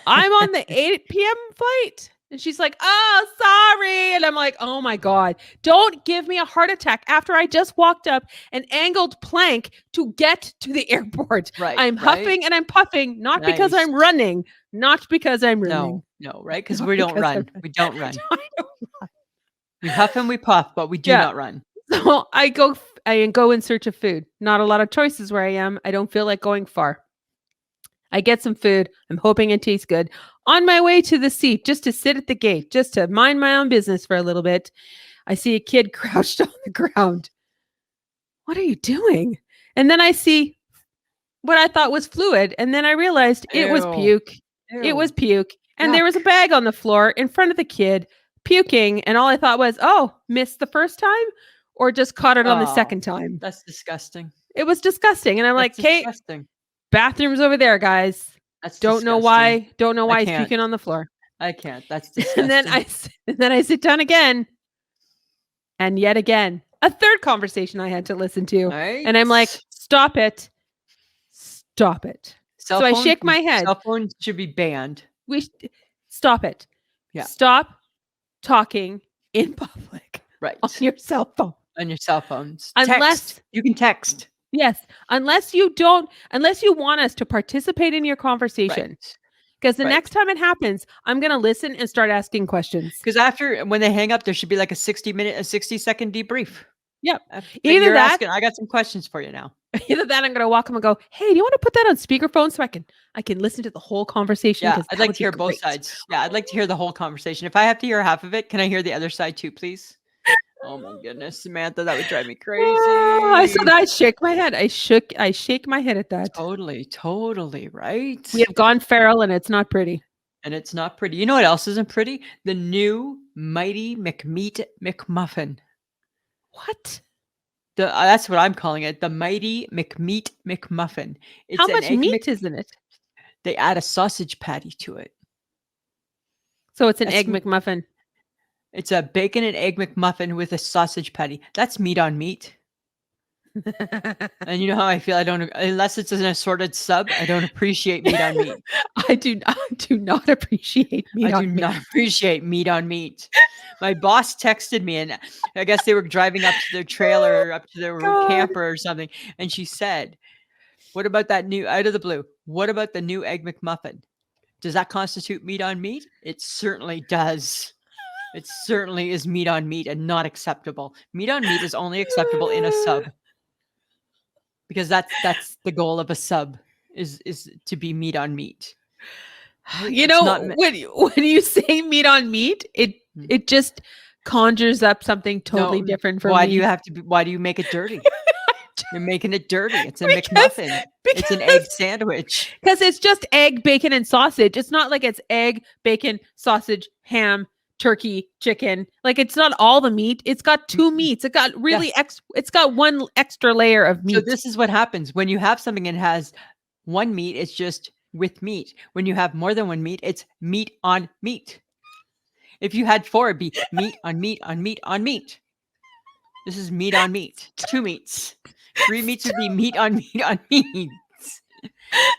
I'm on the 8 p.m. flight. And she's like, oh, sorry. And I'm like, oh my God, don't give me a heart attack after I just walked up an angled plank to get to the airport. Right. I'm huffing and I'm puffing, not because Nice. I'm running, not because I'm running. No, right? Because Not we don't because I'm run. We don't run. I don't We huff and we puff, but we do Yeah. not run. So I go in search of food. Not a lot of choices where I am. I don't feel like going far. I get some food. I'm hoping it tastes good. On my way to the seat, just to sit at the gate, just to mind my own business for a little bit, I see a kid crouched on the ground. What are you doing? And then I see what I thought was fluid. And then I realized it was Ew. puke. It was Ew. puke. And there was a Yuck. bag on the floor in front of the kid puking. And all I thought was, oh, missed the first time or just caught it on the Oh, second time. That's disgusting. It was disgusting. And I'm like, That's Kate, disgusting. bathrooms over there, guys. That's Don't know disgusting. why. Don't know why he's can't. puking on the floor. I can't. That's disgusting. And then I sit down again. And yet again, a third conversation I had to listen to. Right? And I'm like, stop it. Stop it. Cell So I phone- shake my head. Cell phones should be banned. Stop it. Yeah. Stop talking in public Right. on your cell phone. On your cell phones. Unless- Text. You can text. Yes. Unless you want us to participate in your conversation. Right. Because the Right. next time it happens, I'm going to listen and start asking questions. Because when they hang up, there should be like a 60-second debrief. Yep. Either that, I got some questions for you now. Either that, I'm going to walk them and go, hey, do you want to put that on speakerphone so I can listen to the whole conversation? Yeah, 'Cause I'd that like would to be hear both great." sides. Yeah, I'd like to hear the whole conversation. If I have to hear half of it, can I hear the other side too, please? Oh my goodness, Samantha, that would drive me crazy. Oh, I shake my head. I shake my head at that. Totally, right? We have gone feral and it's not pretty. And it's not pretty. You know what else isn't pretty? The new Mighty McMeat McMuffin. What? That's what I'm calling it. The Mighty McMeat McMuffin. It's How an much egg meat is in it? They add a sausage patty to it. So it's an That's egg McMuffin. It's a bacon and egg McMuffin with a sausage patty. That's meat on meat. And you know how I feel? Unless it's an assorted sub, I don't appreciate meat on meat. I do not appreciate meat I on do meat. not appreciate meat on meat. My boss texted me, and I guess they were driving up to their trailer or up to their camper or something. And she said, what about that new, out of the blue, what about the new Egg McMuffin? Does that constitute meat on meat? It certainly does. It certainly is meat on meat and not acceptable. Meat on meat is only acceptable in a sub. Because that's the goal of a sub is to be meat on meat. You know, when you say meat on meat, it just conjures up something totally different for me. Why do you make it dirty? You're making it dirty. It's a McMuffin. It's an egg sandwich. Because it's just egg, bacon, and sausage. It's not like it's egg, bacon, sausage, ham, turkey, chicken. Like it's not all the meat. It's got two meats. It got really it's got one extra layer of meat. So this is what happens when you have something and it has one meat, it's just with meat. When you have more than one meat, it's meat on meat. If you had four, it'd be meat on meat on meat on meat. This is meat on meat. Two meats. Three meats would be meat on meat on meat.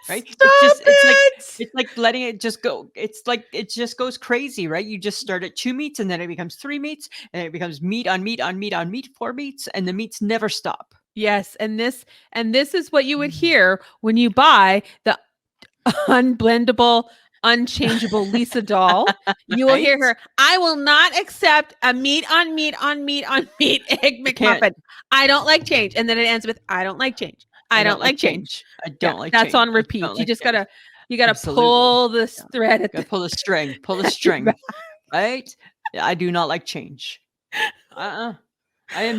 Right? It's like letting it just go. It's like it just goes crazy, right? You just start at two meats and then it becomes three meats and it becomes meat on meat on meat on meat, four meats, and the meats never stop. Yes, and this is what you would hear when you buy the unblendable, unchangeable Lisa doll. You will hear her, I will not accept a meat on meat on meat on meat egg McMuffin. I don't like change. And then it ends with, I don't like change. I don't like change. I don't like that's change. on repeat. You just gotta pull this thread at pull the string. Right? I do not like change. I'm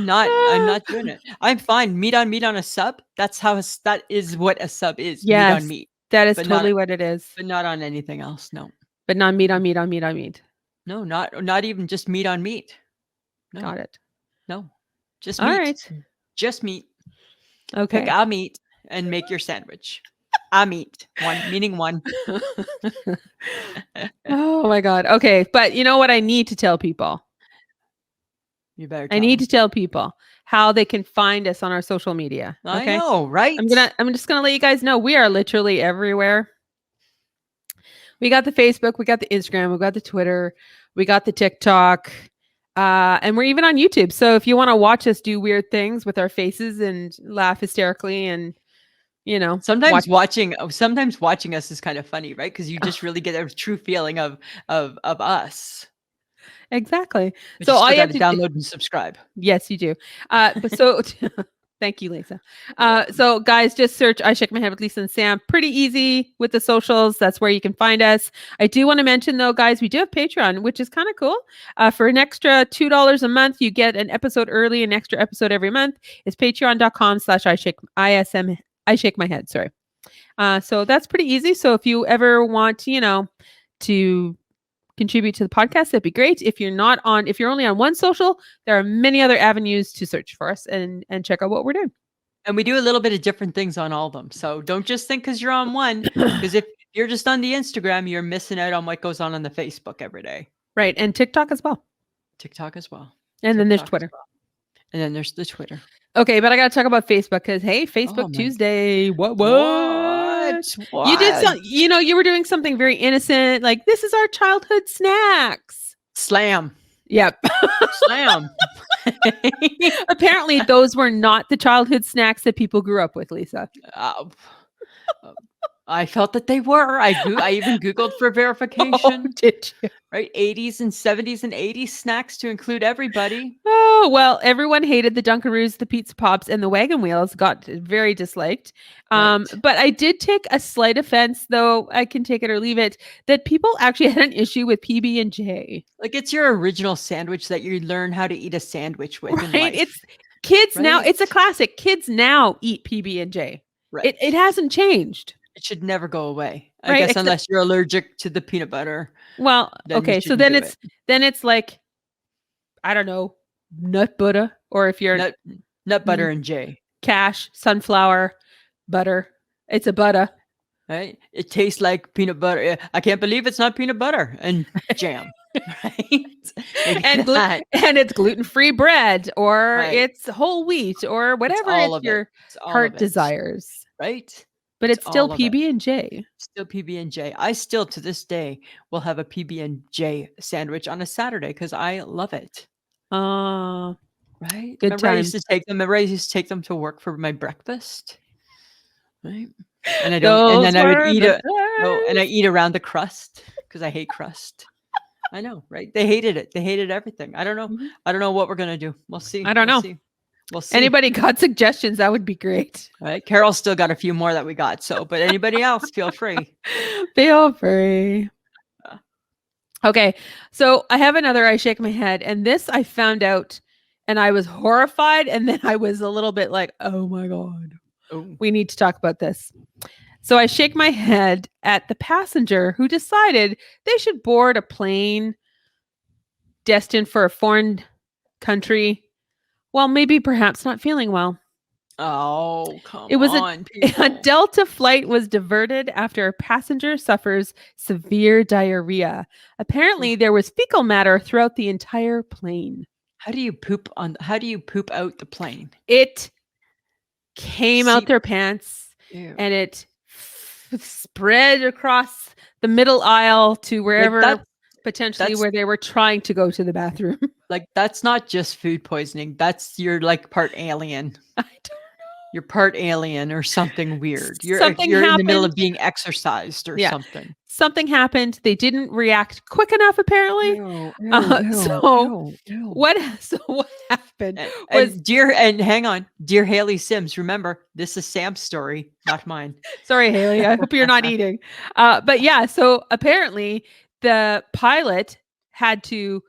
not doing it. I'm fine. Meat on a sub. That is what a sub is. Yes, meat on meat. That is totally what it is. But not on anything else. No. But not meat on meat on meat on meat. No, not even just meat on meat. No. Got it. No. Just All meat. right. Just meat. Okay. Pick a meat and make your sandwich. A meat. One, meaning one. Oh my God. Okay. But you know what I need to tell people? You better I need to tell people how they can find us on our social media. Okay? I know, right? I'm just gonna let you guys know we are literally everywhere. We got the Facebook, we got the Instagram, we got the Twitter, we got the TikTok, and we're even on YouTube. So if you want to watch us do weird things with our faces and laugh hysterically, and sometimes watching us is kind of funny, right? Because you just really get a true feeling of us. Exactly. But so all you have to download and subscribe. Yes, you do. But so thank you, Lisa. So guys, just search I Shake My Head with Lisa and Sam. Pretty easy with the socials. That's where you can find us. I do want to mention though, guys, we do have Patreon, which is kind of cool. For an extra $2 a month, you get an episode early, an extra episode every month. It's patreon.com/I Shake My Head. Sorry. So that's pretty easy. So if you ever want, to contribute to the podcast, that'd be great. If you're only on one social, there are many other avenues to search for us and check out what we're doing. And we do a little bit of different things on all of them. So don't just think because you're on one, because if you're just on the Instagram, you're missing out on what goes on the Facebook every day. Right. And TikTok as well. And then there's Twitter. And then there's the Twitter. Okay, but I got to talk about Facebook because, hey, Facebook Tuesday. What? You did you were doing something very innocent. Like, this is our childhood snacks. Slam. Yep. Slam. Apparently, those were not the childhood snacks that people grew up with, Lisa. I felt that they were. I even Googled for verification. Oh, did you? Right? 80s and 70s and 80s snacks to include everybody. Oh, well, everyone hated the Dunkaroos, the Pizza Pops, and the Wagon Wheels. Got very disliked. Right. But I did take a slight offense, though I can take it or leave it, that people actually had an issue with PB&J. Like, it's your original sandwich that you learn how to eat a sandwich with in life. It's kids now. It's a classic. Kids now eat PB&J. Right. It hasn't changed. It should never go away. I guess unless you're allergic to the peanut butter. Well, okay. So then it's like, I don't know, nut butter, or if you're nut butter and J. Cash, sunflower, butter. It's a butter. Right? It tastes like peanut butter. I can't believe it's not peanut butter and jam. Right? And it's gluten-free bread, or it's whole wheat, or whatever your heart desires. Right? But it's still PB&J. Still PB&J. I still, to this day, will have a PB&J sandwich on a Saturday because I love it. Right? Good time. I used to take them to work for my breakfast. Right? And I eat around the crust because I hate crust. I know, right? They hated it. They hated everything. I don't know. Mm-hmm. I don't know what we're gonna do. We'll see. I don't know. We'll see. Anybody got suggestions? That would be great. All right. Carol's still got a few more that we got. So, but anybody else, feel free. Feel free. Okay. So I have another I Shake My Head. And this I found out and I was horrified. And then I was a little bit like, oh my God. We need to talk about this. So I shake my head at the passenger who decided they should board a plane destined for a foreign country while maybe perhaps not feeling well. Oh, come on. A Delta flight was diverted after a passenger suffers severe diarrhea. Apparently, there was fecal matter throughout the entire plane. How do you poop out the plane? It came out their pants. Ew. And it spread across the middle aisle to wherever potentially where they were trying to go to the bathroom. Like, that's not just food poisoning. You're like part alien. I don't know. You're part alien or something weird. You're in the middle of being exercised or something. Something happened. They didn't react quick enough, apparently. What happened? Hang on, dear Haley Sims. Remember, this is Sam's story, not mine. Sorry, Haley. I hope you're not eating. But yeah, so apparently the pilot had to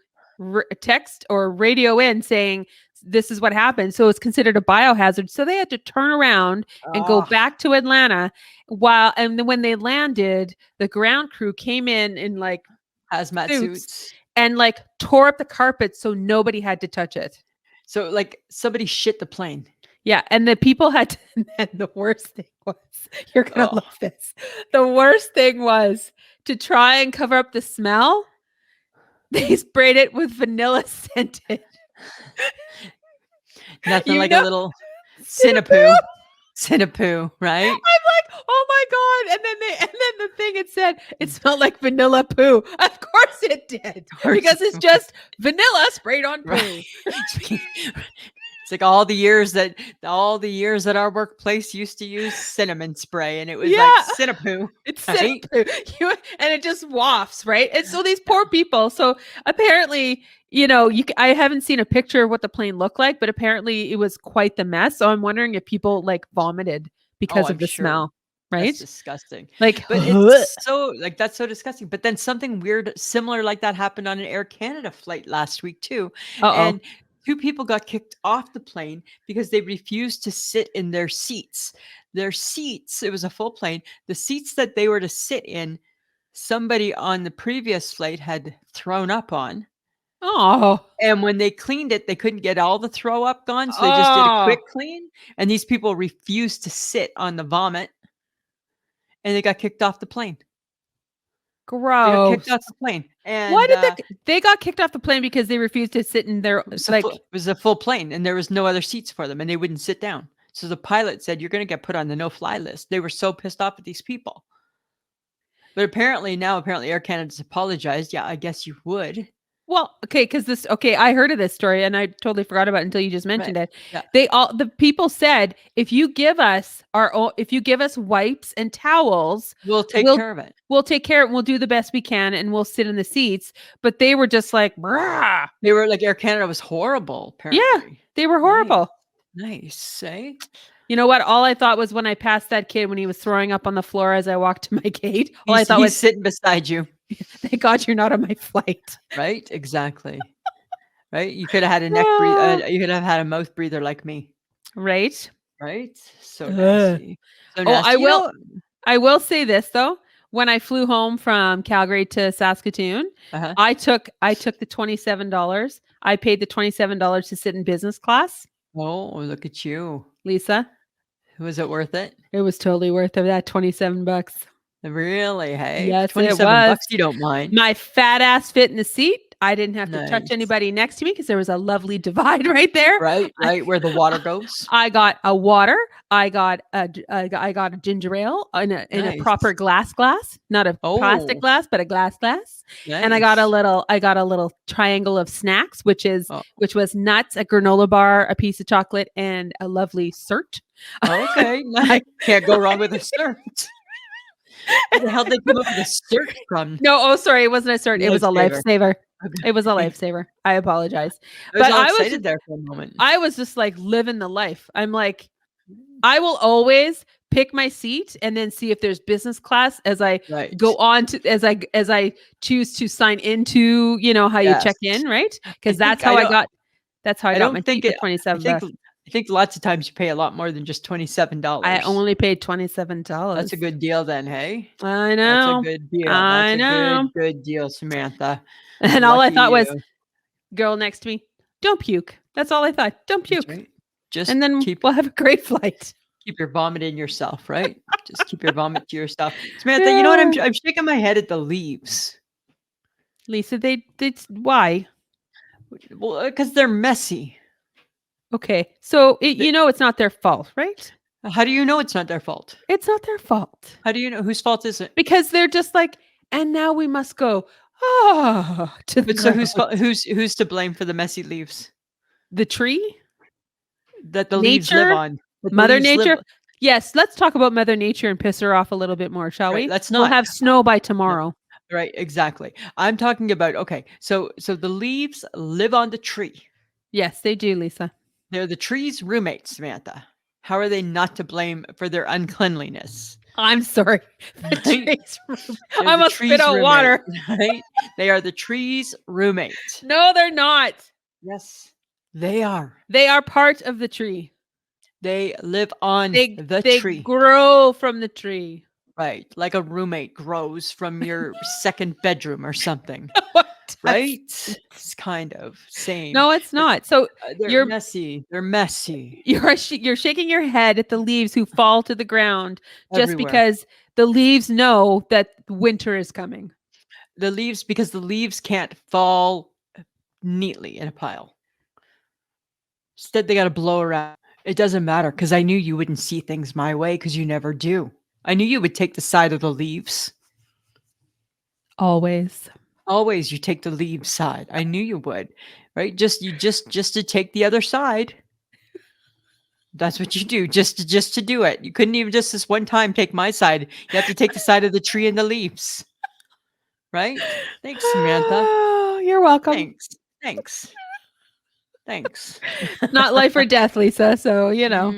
text or radio in saying this is what happened. So it's considered a biohazard. So they had to turn around and go back to Atlanta and then when they landed, the ground crew came in like hazmat suits and like tore up the carpet so nobody had to touch it. So like somebody shit the plane. Yeah. And the people had to, and the worst thing was, you're going to love this. The worst thing was to try and cover up the smell. They sprayed it with vanilla scented. Nothing like a little Cinnapoo, right? I'm like, oh my God. And then the thing it said, it smelled like vanilla poo. Of course it did. Because it's just vanilla sprayed on poo. Right. It's like all the years that our workplace used to use cinnamon spray, and it was like Cinnapoo. It's right? Cinnapoo. And it just wafts, right? And so these poor people. So apparently, I haven't seen a picture of what the plane looked like, but apparently it was quite the mess. So I'm wondering if people like vomited because of the smell. Right? That's disgusting. Like, but it's so like that's so disgusting. But then something weird, similar like that happened on an Air Canada flight last week too. And 2 people got kicked off the plane because they refused to sit in their seats. Their seats, it was a full plane. The seats that they were to sit in, somebody on the previous flight had thrown up on. Oh. And when they cleaned it, they couldn't get all the throw up gone. So they just did a quick clean. And these people refused to sit on the vomit. And they got kicked off the plane. Gross. They got kicked off the plane. And why did they got kicked off the plane because they refused to sit in their it was a full plane and there was no other seats for them and they wouldn't sit down. So the pilot said, you're going to get put on the no-fly list. They were so pissed off at these people. But apparently Air Canada's apologized. Yeah, I guess you would. Well, okay, because I heard of this story and I totally forgot about it until you just mentioned it. Yeah. The people said, if you give us wipes and towels, we'll take care of it. We'll take care of it. We'll do the best we can and we'll sit in the seats. But they were just like, brah. They were like, Air Canada was horrible, apparently. Yeah, they were horrible. Nice, eh? You know what? All I thought was when I passed that kid when he was throwing up on the floor as I walked to my gate. All I thought was sitting beside you. Thank God you're not on my flight. Right? Exactly. Right? You could have had a neck breather. You could have had a mouth breather like me. Right? Right? So nasty. So nasty. I will say this though. When I flew home from Calgary to Saskatoon, I took the $27. I paid the $27 to sit in business class. Oh, look at you, Lisa. Was it worth it? It was totally worth it. That $27. Really? Hey, yes, $27 you don't mind. My fat ass fit in the seat. I didn't have to touch anybody next to me because there was a lovely divide right there. Right, where the water goes. I got a water. I got a ginger ale in a proper glass, not a plastic glass, but a glass. Nice. And I got a little triangle of snacks, which was nuts, a granola bar, a piece of chocolate, and a lovely cert. Okay, nice. Can't go wrong with a cert. Where the hell did they come up with a cert from? No, sorry, it wasn't a cert. It was a lifesaver. Okay. It was a lifesaver. I apologize. I was excited there for a moment. I was just like living the life. I'm like, I will always pick my seat and then see if there's business class as I go on to as I choose to sign into, how you check in, right? Because that's how I got my seat for $27. I think lots of times you pay a lot more than just $27. I only paid $27. That's a good deal then, hey? I know. That's a good deal. I know. Good deal, Samantha. And all I thought was, girl next to me, don't puke. That's all I thought. Don't puke. Right. And then we'll have a great flight. Keep your vomit in yourself, right? Just keep your vomit to yourself. Samantha, you know what? I'm shaking my head at the leaves. Lisa, why? Well, because they're messy. Okay. So, it's not their fault, right? How do you know it's not their fault? It's not their fault. How do you know? Whose fault is it? Because they're just like, and now we must go. So who's to blame for the messy leaves? The tree? That the leaves live on. Mother Nature? Yes, let's talk about Mother Nature and piss her off a little bit more, shall we? We'll have snow by tomorrow. No. Right, exactly. I'm talking about, so the leaves live on the tree. Yes, they do, Lisa. They're the tree's roommates, Samantha. How are they not to blame for their uncleanliness? I'm sorry. Right? I must spit out water. Right? They are the tree's roommate. No, they're not. Yes. They are. They are part of the tree. They live on the They tree. grow from the tree. Right. Like a roommate grows from your second bedroom or something. What? Right? It's kind of same. No, it's not. So They're you're messy. They're messy you're shaking your head at the leaves who fall to the ground just everywhere. because the leaves know that winter is coming. The leaves, because the leaves can't fall neatly in a pile. Instead, they got to blow around. It doesn't matter because I knew you wouldn't see things my way because you never do. I knew you would take the side of the leaves. Always. Always you take the leaves side. I knew you would. Right? Just to take the other side. That's what you do, just to do it. You couldn't even just this one time take my side. You have to take the side of the tree and the leaves. Right? Thanks, Samantha. You're welcome. Thanks. Thanks. Thanks. Not life or death, Lisa. So, you know.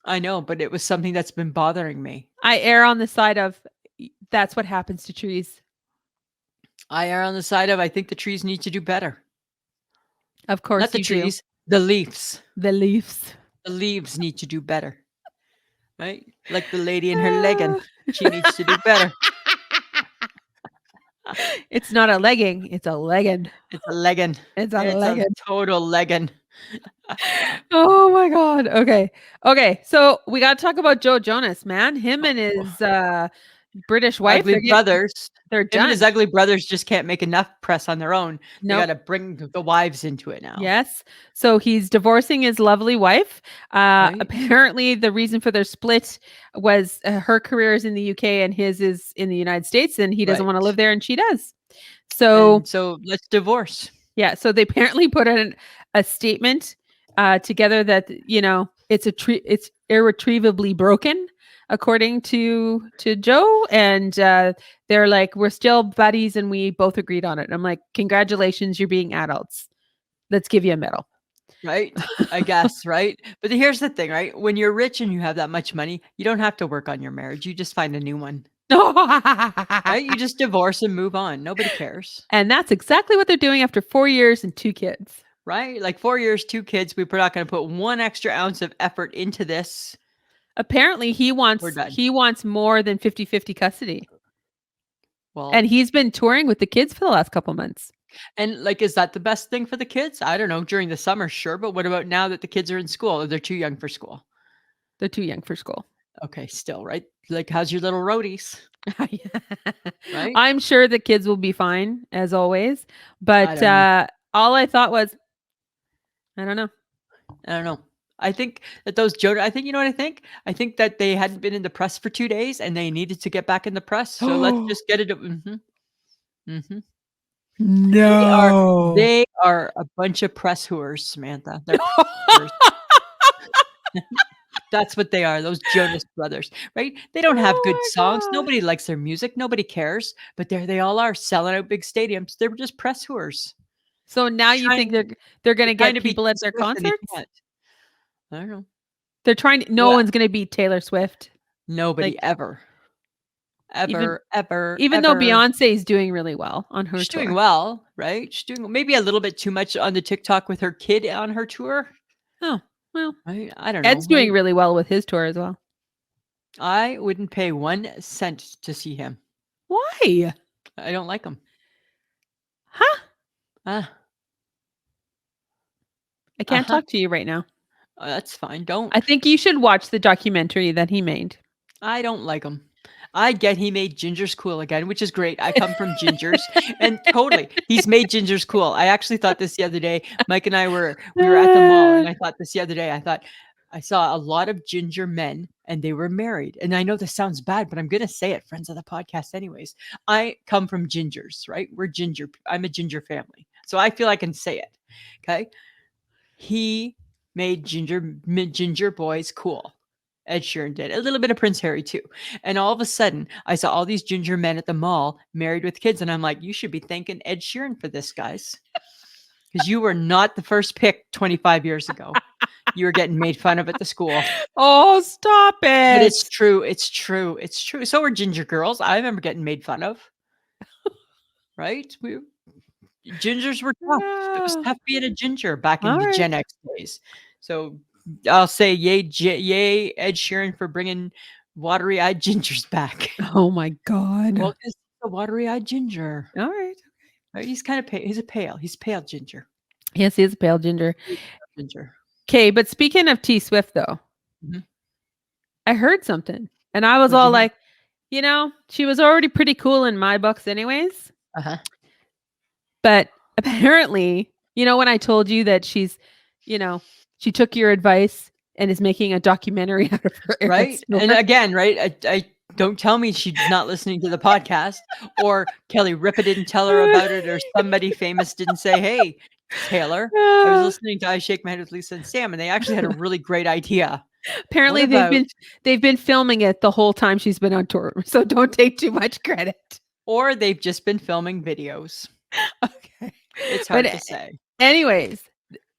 I know, but it was something that's been bothering me. I err on the side of that's what happens to trees. I err on the side of I think the trees need to do better. Of course, not the trees, the leaves. The leaves. The leaves need to do better. Right? Like the lady in her legging. She needs to do better. It's not a legging, it's a leggin. It's a legging. It's a leggin. A total legging. Oh my god. Okay. So we got to talk about Joe Jonas, man. Him and his British wife, ugly brothers. They're done. Him and his ugly brothers just can't make enough press on their own. They Nope. got to bring the wives into it now. Yes. So he's divorcing his lovely wife. Right. Apparently, the reason for their split was her career is in the UK and his is in the United States, and he doesn't want to live there, and she does. So let's divorce. Yeah. So they apparently put in a statement together that it's irretrievably broken, according to Joe, and they're like, we're still buddies and we both agreed on it. And I'm like, congratulations, you're being adults. Let's give you a medal. Right? I guess, right? But here's the thing, right? When you're rich and you have that much money, you don't have to work on your marriage. You just find a new one. Right? You just divorce and move on. Nobody cares. And that's exactly what they're doing after 4 years and 2 kids. Right? Like 4 years, 2 kids. We're not going to put 1 extra ounce of effort into this. Apparently he wants more than 50-50 custody. Well, and he's been touring with the kids for the last couple months. And like, is that the best thing for the kids? I don't know. During the summer, sure. But what about now that the kids are in school? Or they're too young for school? They're too young for school. Okay, still, right? Like, how's your little roadies? Right? I'm sure the kids will be fine, as always. But all I thought was, I don't know. I think that those Jonah, you know what I think? I think that they hadn't been in the press for 2 days and they needed to get back in the press. So let's just get it. No. They are a bunch of press whores, Samantha. They're That's what they are, those Jonas brothers, right? They don't have good songs. God. Nobody likes their music. Nobody cares. But there they all are, selling out big stadiums. They're just press whores. So now you think they're going to get people at their concerts? I don't know. They're trying. No one's going to beat Taylor Swift. Nobody ever. Even though Beyonce is doing really well on her tour. She's doing well, right? She's doing maybe a little bit too much on the TikTok with her kid on her tour. Oh, well. I don't know. Ed's doing really well with his tour as well. I wouldn't pay 1 cent to see him. Why? I don't like him. Huh? I can't talk to you right now. That's fine. Don't. I think you should watch the documentary that he made. I don't like him. I get he made gingers cool again, which is great. I come from gingers, and totally, he's made gingers cool. I actually thought this the other day. Mike and I we were at the mall, and I thought this the other day. I thought I saw a lot of ginger men, and they were married. And I know this sounds bad, but I'm going to say it, friends of the podcast anyways. I come from gingers, right? We're ginger. I'm a ginger family. So I feel I can say it, okay? He made ginger boys cool. Ed Sheeran did. A little bit of Prince Harry too. And all of a sudden, I saw all these ginger men at the mall married with kids. And I'm like, you should be thanking Ed Sheeran for this, guys. Because you were not the first pick 25 years ago. You were getting made fun of at the school. Oh, stop it. But it's true. It's true. It's true. So were ginger girls. I remember getting made fun of. Right? Gingers were tough. It was tough being a ginger back in All the right. Gen X days. So I'll say yay Ed Sheeran for bringing watery-eyed gingers back. Oh my God. Well, 'cause he's a watery-eyed ginger. All right. Right? He's kind of pale. He's pale ginger. Yes, he is a pale ginger. Ginger. Okay, but speaking of T Swift though, Mhm. I heard something and I was What'd all you hear? like, she was already pretty cool in my books anyways. Uh-huh. But apparently, when I told you that she took your advice and is making a documentary out of her Right? And again, right? I don't tell me she's not listening to the podcast, or Kelly Ripa didn't tell her about it, or somebody famous didn't say, "Hey, Taylor, I was listening to I Shake My Head with Lisa and Sam, and they actually had a really great idea." Apparently, What they've been filming it the whole time she's been on tour, so don't take too much credit. Or they've just been filming videos. Okay. It's hard to say. Anyways,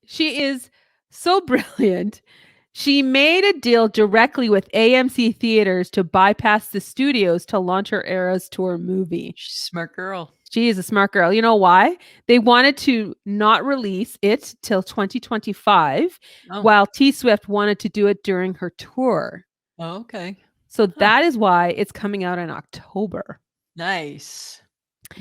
she is so brilliant. She made a deal directly with AMC Theaters to bypass the studios to launch her Eras Tour movie. She's a smart girl. She is a smart girl. You know why? They wanted to not release it till 2025, while T Swift wanted to do it during her tour. Oh, okay. So that is why it's coming out in October. Nice.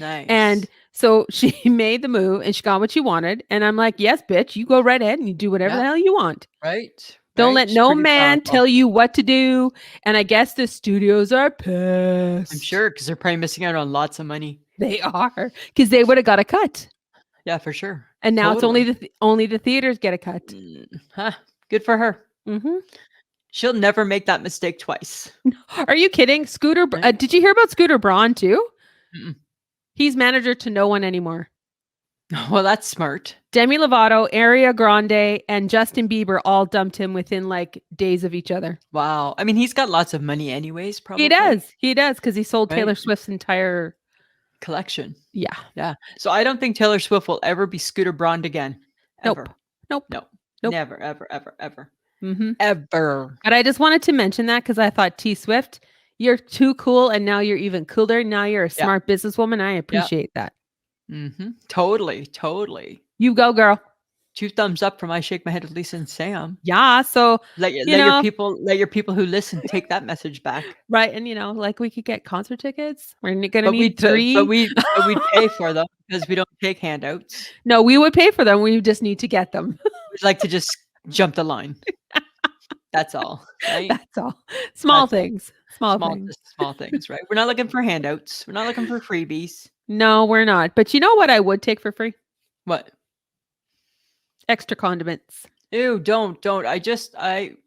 And so she made the move and she got what she wanted. And I'm like, yes, bitch, you go right ahead and you do whatever the hell you want. Right. Don't let no man tell you what to do. And I guess the studios are pissed. I'm sure, because they're probably missing out on lots of money. They are, because they would have got a cut. Yeah, for sure. And now it's only the theaters get a cut. Good for her. Mm-hmm. She'll never make that mistake twice. Are you kidding? Scooter, did you hear about Scooter Braun too? Mm-mm. He's manager to no one anymore. Well, that's smart. Demi Lovato, Ariana Grande, and Justin Bieber all dumped him within days of each other. Wow. I mean, he's got lots of money anyways, probably. He does, because he sold Taylor Swift's entire collection. Yeah. Yeah. So I don't think Taylor Swift will ever be Scooter Braun again. Ever. Nope. Never, ever. Mm-hmm. Ever. But I just wanted to mention that because I thought, T Swift, you're too cool, and now you're even cooler. Now you're a smart businesswoman. I appreciate that. Mm-hmm. Totally. You go, girl. 2 thumbs up from I Shake My Head with Lisa and Sam. Yeah. So let your people who listen take that message back. Right. And we could get concert tickets. We're gonna need 3. But we'd pay for them because we don't take handouts. No, we would pay for them. We just need to get them. We'd like to just jump the line. That's all. Right? That's all. Small things, right? We're not looking for handouts. We're not looking for freebies. No, we're not. But you know what I would take for free? What? Extra condiments. Ew, don't. I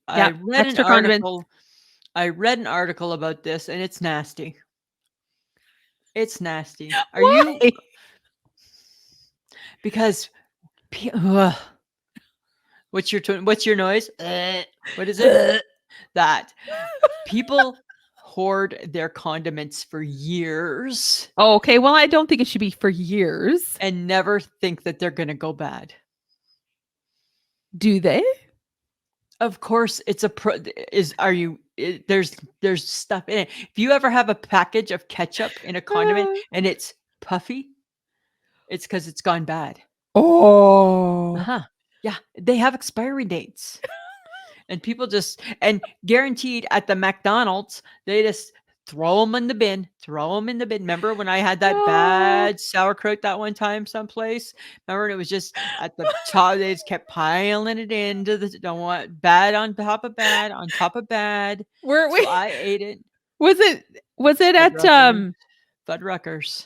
read an article. I read an article about this, and it's nasty. It's nasty. Are Why? you? Because what's your noise? What is it? That people hoard their condiments for years. Oh, okay. Well, I don't think it should be for years. And never think that they're going to go bad. Do they? Of course, there's stuff in it. If you ever have a package of ketchup in a condiment and it's puffy, it's because it's gone bad. Oh. Yeah, they have expiry dates. And people and guaranteed at the McDonald's, they just throw them in the bin. Remember when I had that bad sauerkraut that one time someplace? Remember, it was just at the top. They just kept piling it into bad on top of bad on top of bad. Were we? So I ate it. Was it at Fuddruckers?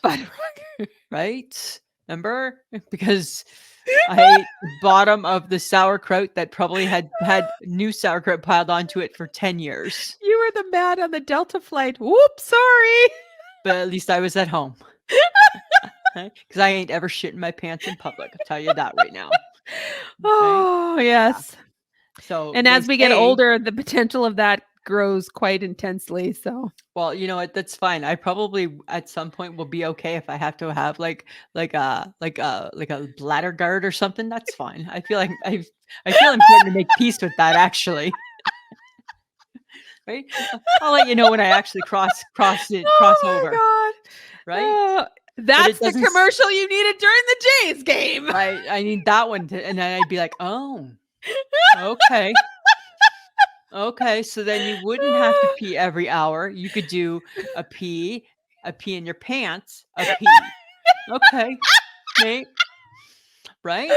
Right? Remember? Because I ate the bottom of the sauerkraut that probably had new sauerkraut piled onto it for 10 years. You were the man on the Delta flight. Whoops, sorry. But at least I was at home. Because I ain't ever shitting my pants in public. I'll tell you that right now. Oh, yes. Yeah. So, and as we get older, the potential of that grows quite intensely. So, well, you know what? That's fine. I probably at some point will be okay if I have to have like a bladder guard or something. That's fine. I feel I'm starting to make peace with that, actually. Right? I'll let you know when I actually cross over. God. Right? That's the commercial you needed during the Jays game. Right. I need that one and then I'd be like, oh, okay. Okay. So then you wouldn't have to pee every hour. You could do a pee in your pants, a pee. Okay. Nate. Right?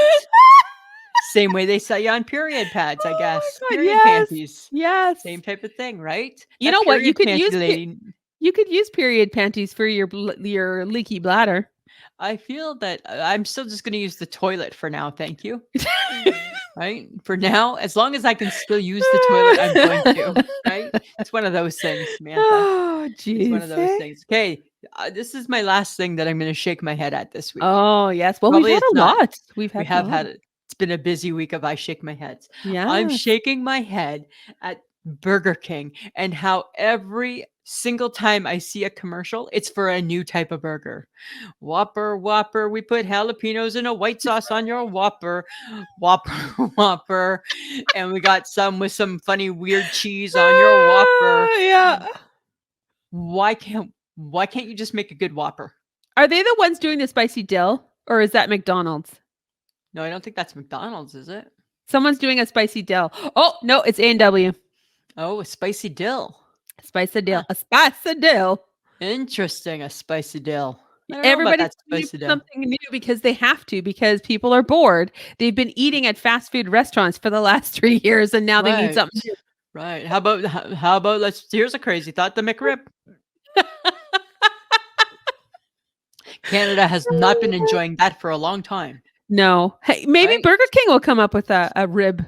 Same way they sell you on period pads, I guess. Period panties. Yes. Same type of thing, right? You know what? You could use period panties for your leaky bladder. I feel that I'm still just going to use the toilet for now. Thank you. Right? For now, as long as I can still use the toilet, I'm going to. Right? It's one of those things, Samantha. Oh, geez. It's one of those things. Okay. This is my last thing that I'm going to shake my head at this week. Oh, yes. Well, we've had a lot. We have had it. It's been a busy week of I shake my heads. Yeah. I'm shaking my head at Burger King and how every single time I see a commercial, it's for a new type of burger. Whopper, we put jalapenos in a white sauce on your Whopper. Whopper. And we got some with some funny weird cheese on your Whopper. Yeah. Why can't you just make a good Whopper? Are they the ones doing the spicy dill, or is that McDonald's? No, I don't think that's McDonald's, is it? Someone's doing a spicy dill. Oh, no, it's A&W. Oh, a spicy dill. A spicy dill. A spicy dill. Interesting, a spicy dill. Everybody's doing something new because they have to, because people are bored. They've been eating at fast food restaurants for the last 3 years, and now they need something new. Right. How about here's a crazy thought, the McRib. Canada has not been enjoying that for a long time. No. Hey, maybe Burger King will come up with a rib thing.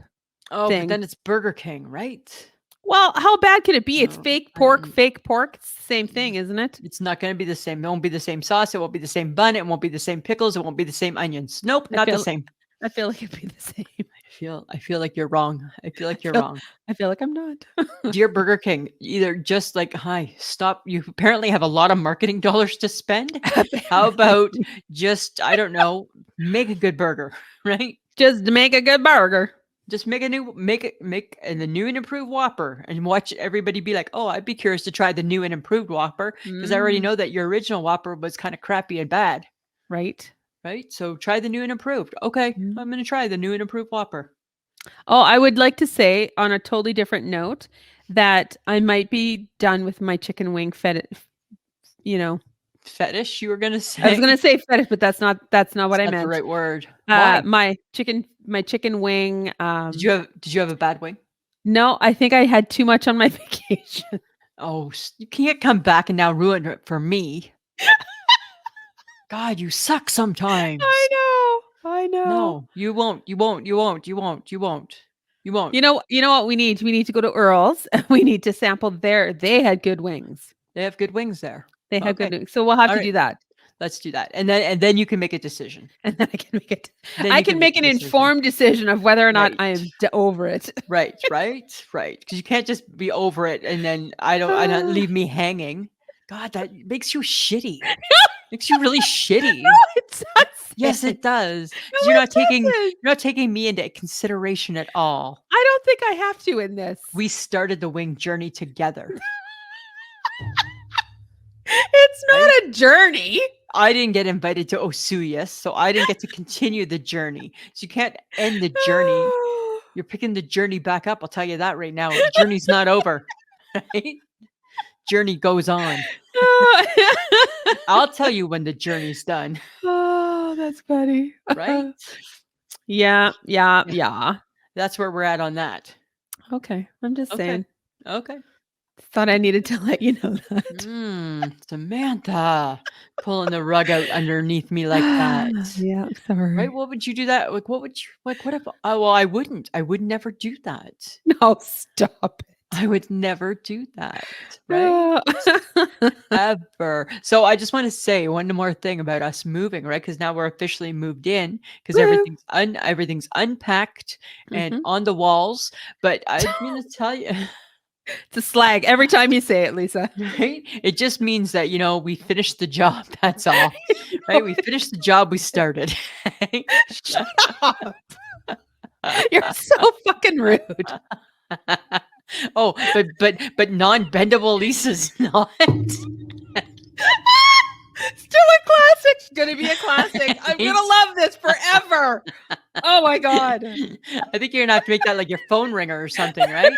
But then it's Burger King, right? Well, how bad could it be? It's fake pork. It's the same thing, isn't it? It's not going to be the same. It won't be the same sauce. It won't be the same bun. It won't be the same pickles. It won't be the same onions. Nope, not the same. I feel like it'd be the same. I feel like you're wrong. I feel like you're wrong. I feel like I'm not. Dear Burger King, either just like, hi, stop. You apparently have a lot of marketing dollars to spend. How about just, I don't know, make a good burger, right? Just make a good burger. Just make a new and improved Whopper and watch everybody be like, oh, I'd be curious to try the new and improved Whopper because I already know that your original Whopper was kind of crappy and bad. Right. Right. So try the new and improved. Okay. I'm going to try the new and improved Whopper. Oh, I would like to say on a totally different note that I might be done with my chicken wing fetish. Fetish, you were going to say? I was going to say fetish, but that's not what I meant. The right word. My chicken wing. Did you have a bad wing? No, I think I had too much on my vacation. Oh, you can't come back and now ruin it for me. God, you suck sometimes. I know. No, you won't. You won't. You know what we need? We need to go to Earl's and we need to sample they had good wings. They have good wings there. They have good wings. So we'll have to do that. Let's do that. And then you can make a decision. And then I can make it. I can make an informed decision of whether or not I am over it. Right. Because you can't just be over it and then I don't leave me hanging. God, that makes you shitty. Makes you really shitty. No, it doesn't. Yes, it does. No, you're not taking me into consideration at all. I don't think I have to in this. We started the wing journey together. It's not a journey. I didn't get invited to Osuya, so I didn't get to continue the journey. So you can't end the journey. You're picking the journey back up. I'll tell you that right now. The journey's not over. Right? Journey goes on. I'll tell you when the journey's done. Oh, that's funny. Right? Yeah. That's where we're at on that. Okay. I'm just saying. Okay. Thought I needed to let you know that. Samantha, pulling the rug out underneath me like that. Yeah, sorry. Right? What would you do that? Like, what would you like? What if? Oh, well, I wouldn't. I would never do that. No, stop it. I would never do that. Right? Ever. So I just want to say one more thing about us moving, right? Because now we're officially moved in because everything's unpacked and on the walls. But I'm going to tell you. It's a slag every time you say it, Lisa. Right? It just means that, we finished the job. That's all. Right? We finished the job we started. Shut up. You're so fucking rude. Oh, but non-bendable Lisa's not. Still a classic It's gonna be a classic. I'm gonna love this forever. Oh my God. I think you're gonna have to make that like your phone ringer or something, right?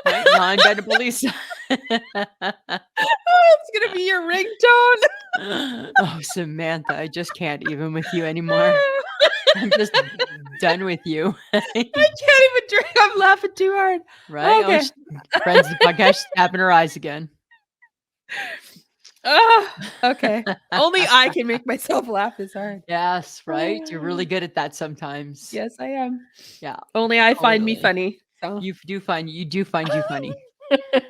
Right? Non-bendable Lisa. It's gonna be your ringtone. Oh, Samantha, I just can't even with you anymore. I'm just done with you. I can't even drink. I'm laughing too hard. Right? Okay. Oh, friends, the podcast she's tapping her eyes again. Okay. Only I can make myself laugh this hard. Yes, right? You're really good at that sometimes. Yes, I am. Yeah. Only I find me Totally. funny. So. You do find you funny.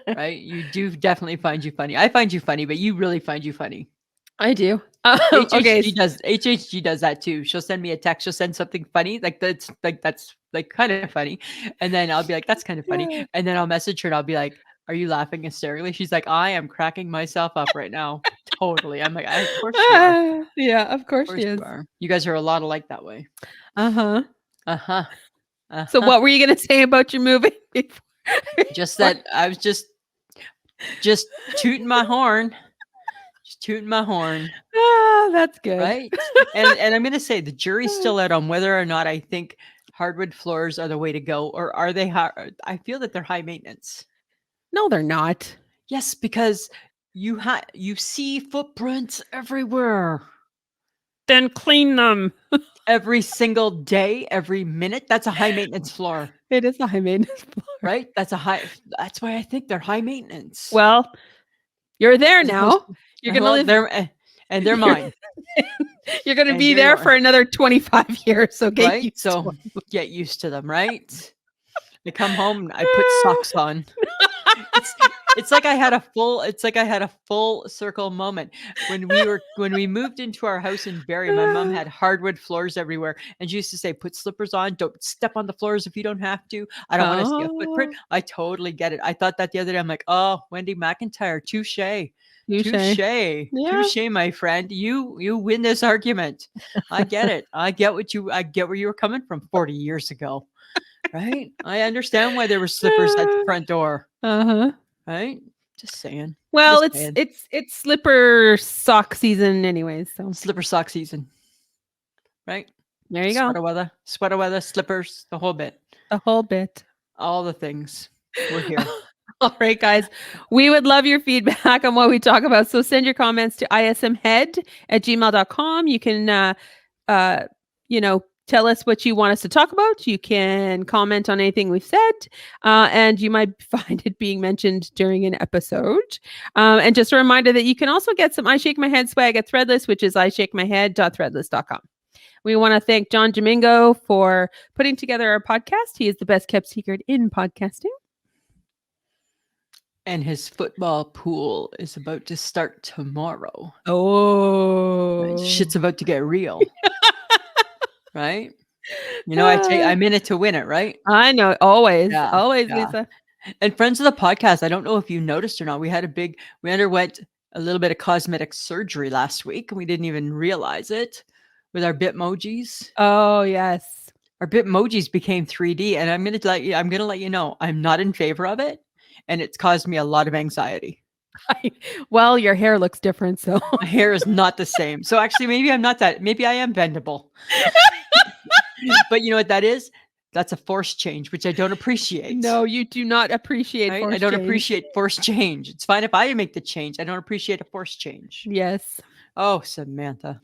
Right? You do definitely find you funny. I find you funny, but you really find you funny. I do. HHG Okay. does that too. She'll send me a text. She'll send something funny, that's kind of funny, and then I'll be like, "That's kind of funny," and then I'll message her and I'll be like, "Are you laughing hysterically?" She's like, "I am cracking myself up right now." Totally. I'm like, "Of course you are. Yeah, of course Of she course is. you are. You guys are a lot alike that way." Uh-huh. Uh-huh. So what were you gonna say about your movie? Just that I was just tooting my horn. Just tooting my horn. That's good. Right? And I'm gonna say the jury's still out on whether or not I think hardwood floors are the way to go, or are they I feel that they're high maintenance. No, they're not. Yes, because you see footprints everywhere. Then clean them. Every single day, every minute. That's a high maintenance floor. It is a high maintenance floor. Right? That's why I think they're high maintenance. Well, you're there now. You're gonna live there, and they're mine. You're gonna be there for another 25 years. So get used to them. Get used to them, right? I come home, I put socks on. It's like I had a full circle moment when we moved into our house in Barrie. My mom had hardwood floors everywhere, and she used to say, "Put slippers on. Don't step on the floors if you don't have to. I don't want to see a footprint." I totally get it. I thought that the other day. I'm like, "Oh, Wendy McIntyre, touche, my friend. You win this argument. I get it. I get where you were coming from 40 years ago." Right? I understand why there were slippers at the front door. Right? Just saying. Well, it's slipper sock season anyways, so. Slipper sock season. Right? There you go. Sweater weather, slippers, the whole bit. The whole bit. All the things. We're here. All right, guys. We would love your feedback on what we talk about. So send your comments to ismhead@gmail.com. You can tell us what you want us to talk about. You can comment on anything we've said, and you might find it being mentioned during an episode. And just a reminder that you can also get some I Shake My Head swag at Threadless, which is ishakemyhead.threadless.com. We want to thank John Domingo for putting together our podcast. He is the best kept secret in podcasting. And his football pool is about to start tomorrow. Oh. Shit's about to get real. Right? You know, I'm in it to win it, right? I know. Always, Lisa. And friends of the podcast, I don't know if you noticed or not. We underwent a little bit of cosmetic surgery last week, and we didn't even realize it with our Bitmojis. Oh, yes. Our Bitmojis became 3D, and I'm gonna let you know, I'm not in favor of it, and it's caused me a lot of anxiety. Well, your hair looks different, so my hair is not the same. So actually, maybe I am bendable. But you know what that is? That's a force change, which I don't appreciate. No, you do not appreciate force change. I don't appreciate force change. It's fine if I make the change. I don't appreciate a force change. Yes. Oh, Samantha.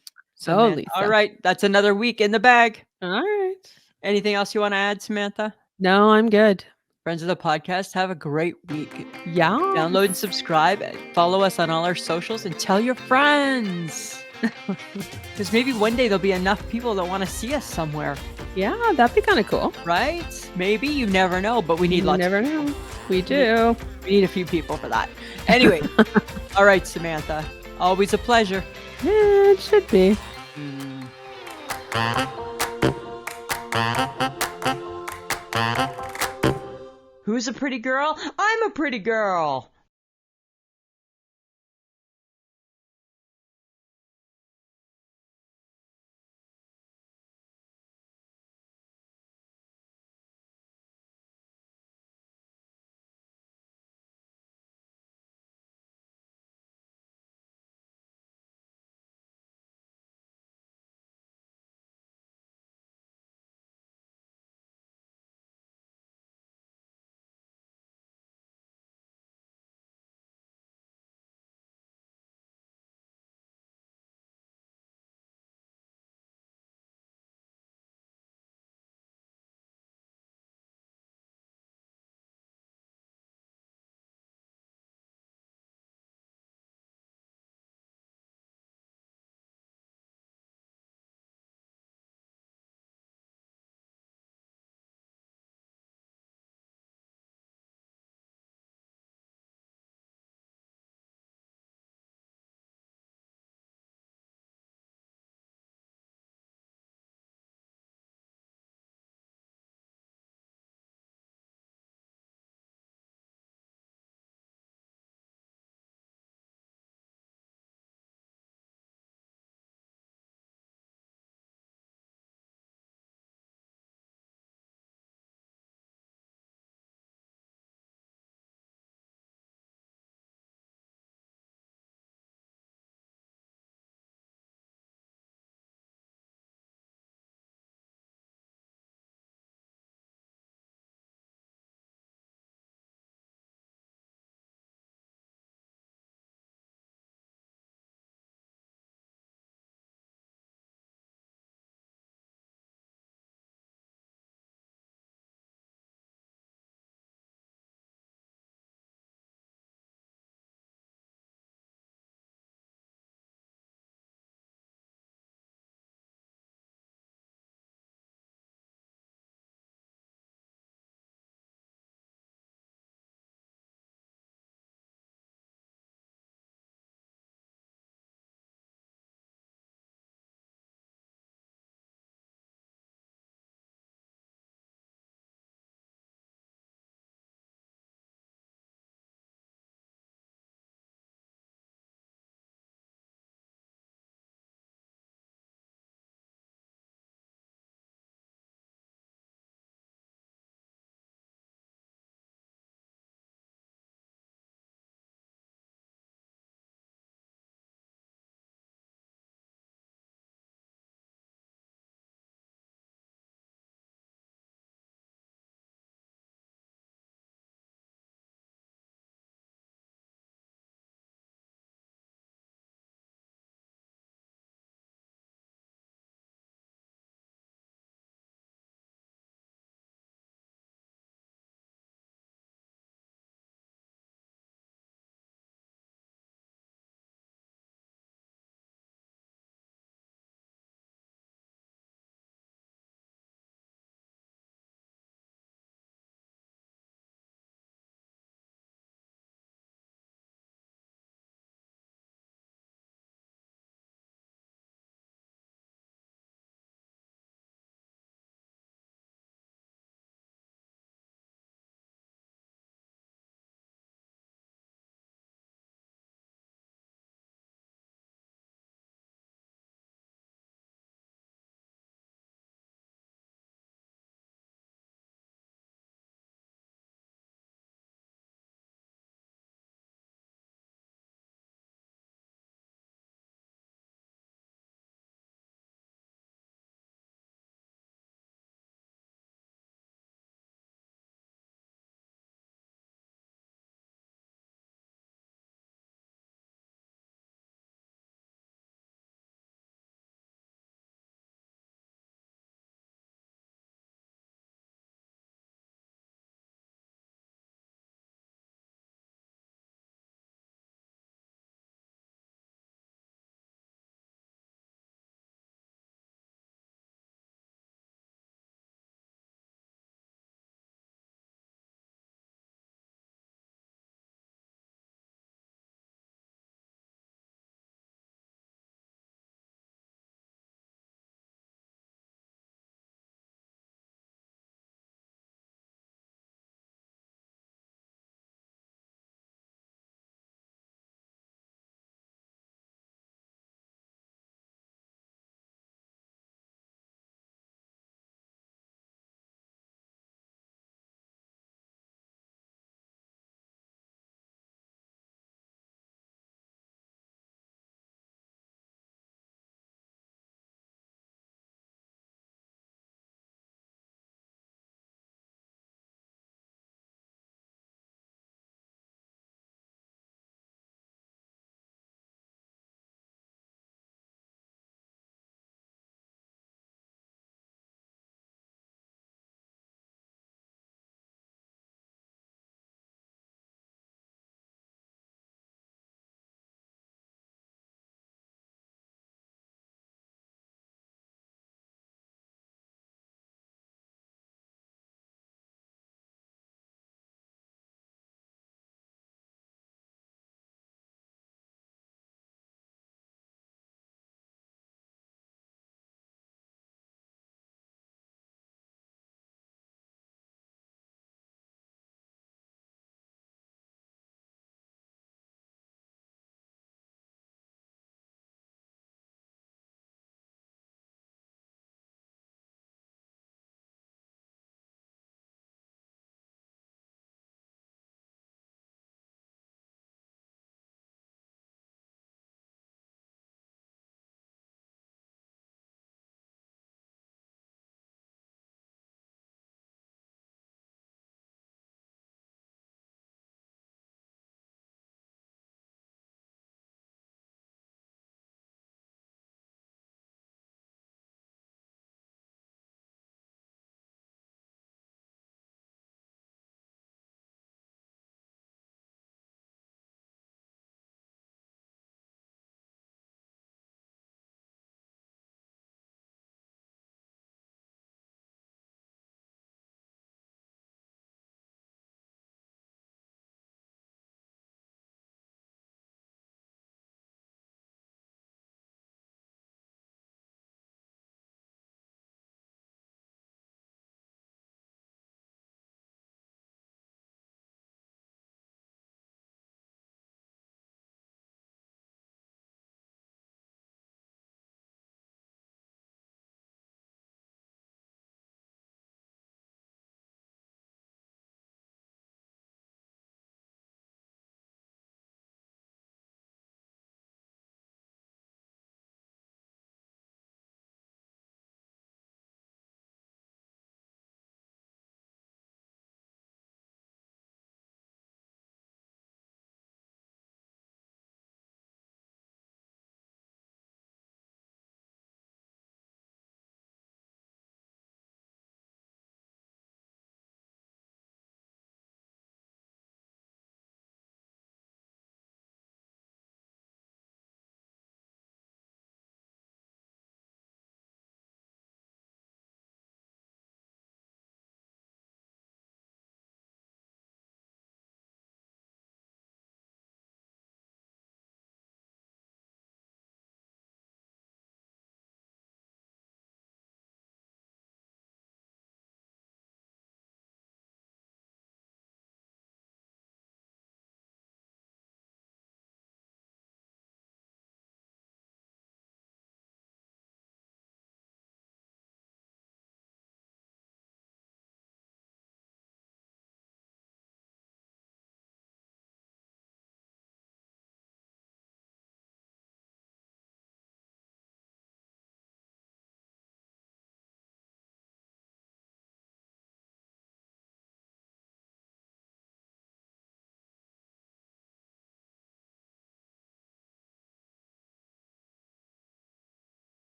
Oh, Lisa. All right. That's another week in the bag. All right. Anything else you want to add, Samantha? No, I'm good. Friends of the podcast, have a great week. Yeah. Download and subscribe. And follow us on all our socials and tell your friends. Because maybe one day there'll be enough people that want to see us somewhere. Yeah, that'd be kind of cool. Right? Maybe. You never know, but we need lots. You never know. We do. We need a few people for that. Anyway. All right, Samantha. Always a pleasure. Yeah, it should be. Who's a pretty girl? I'm a pretty girl.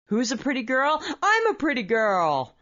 Who's a pretty girl? I'm a pretty girl.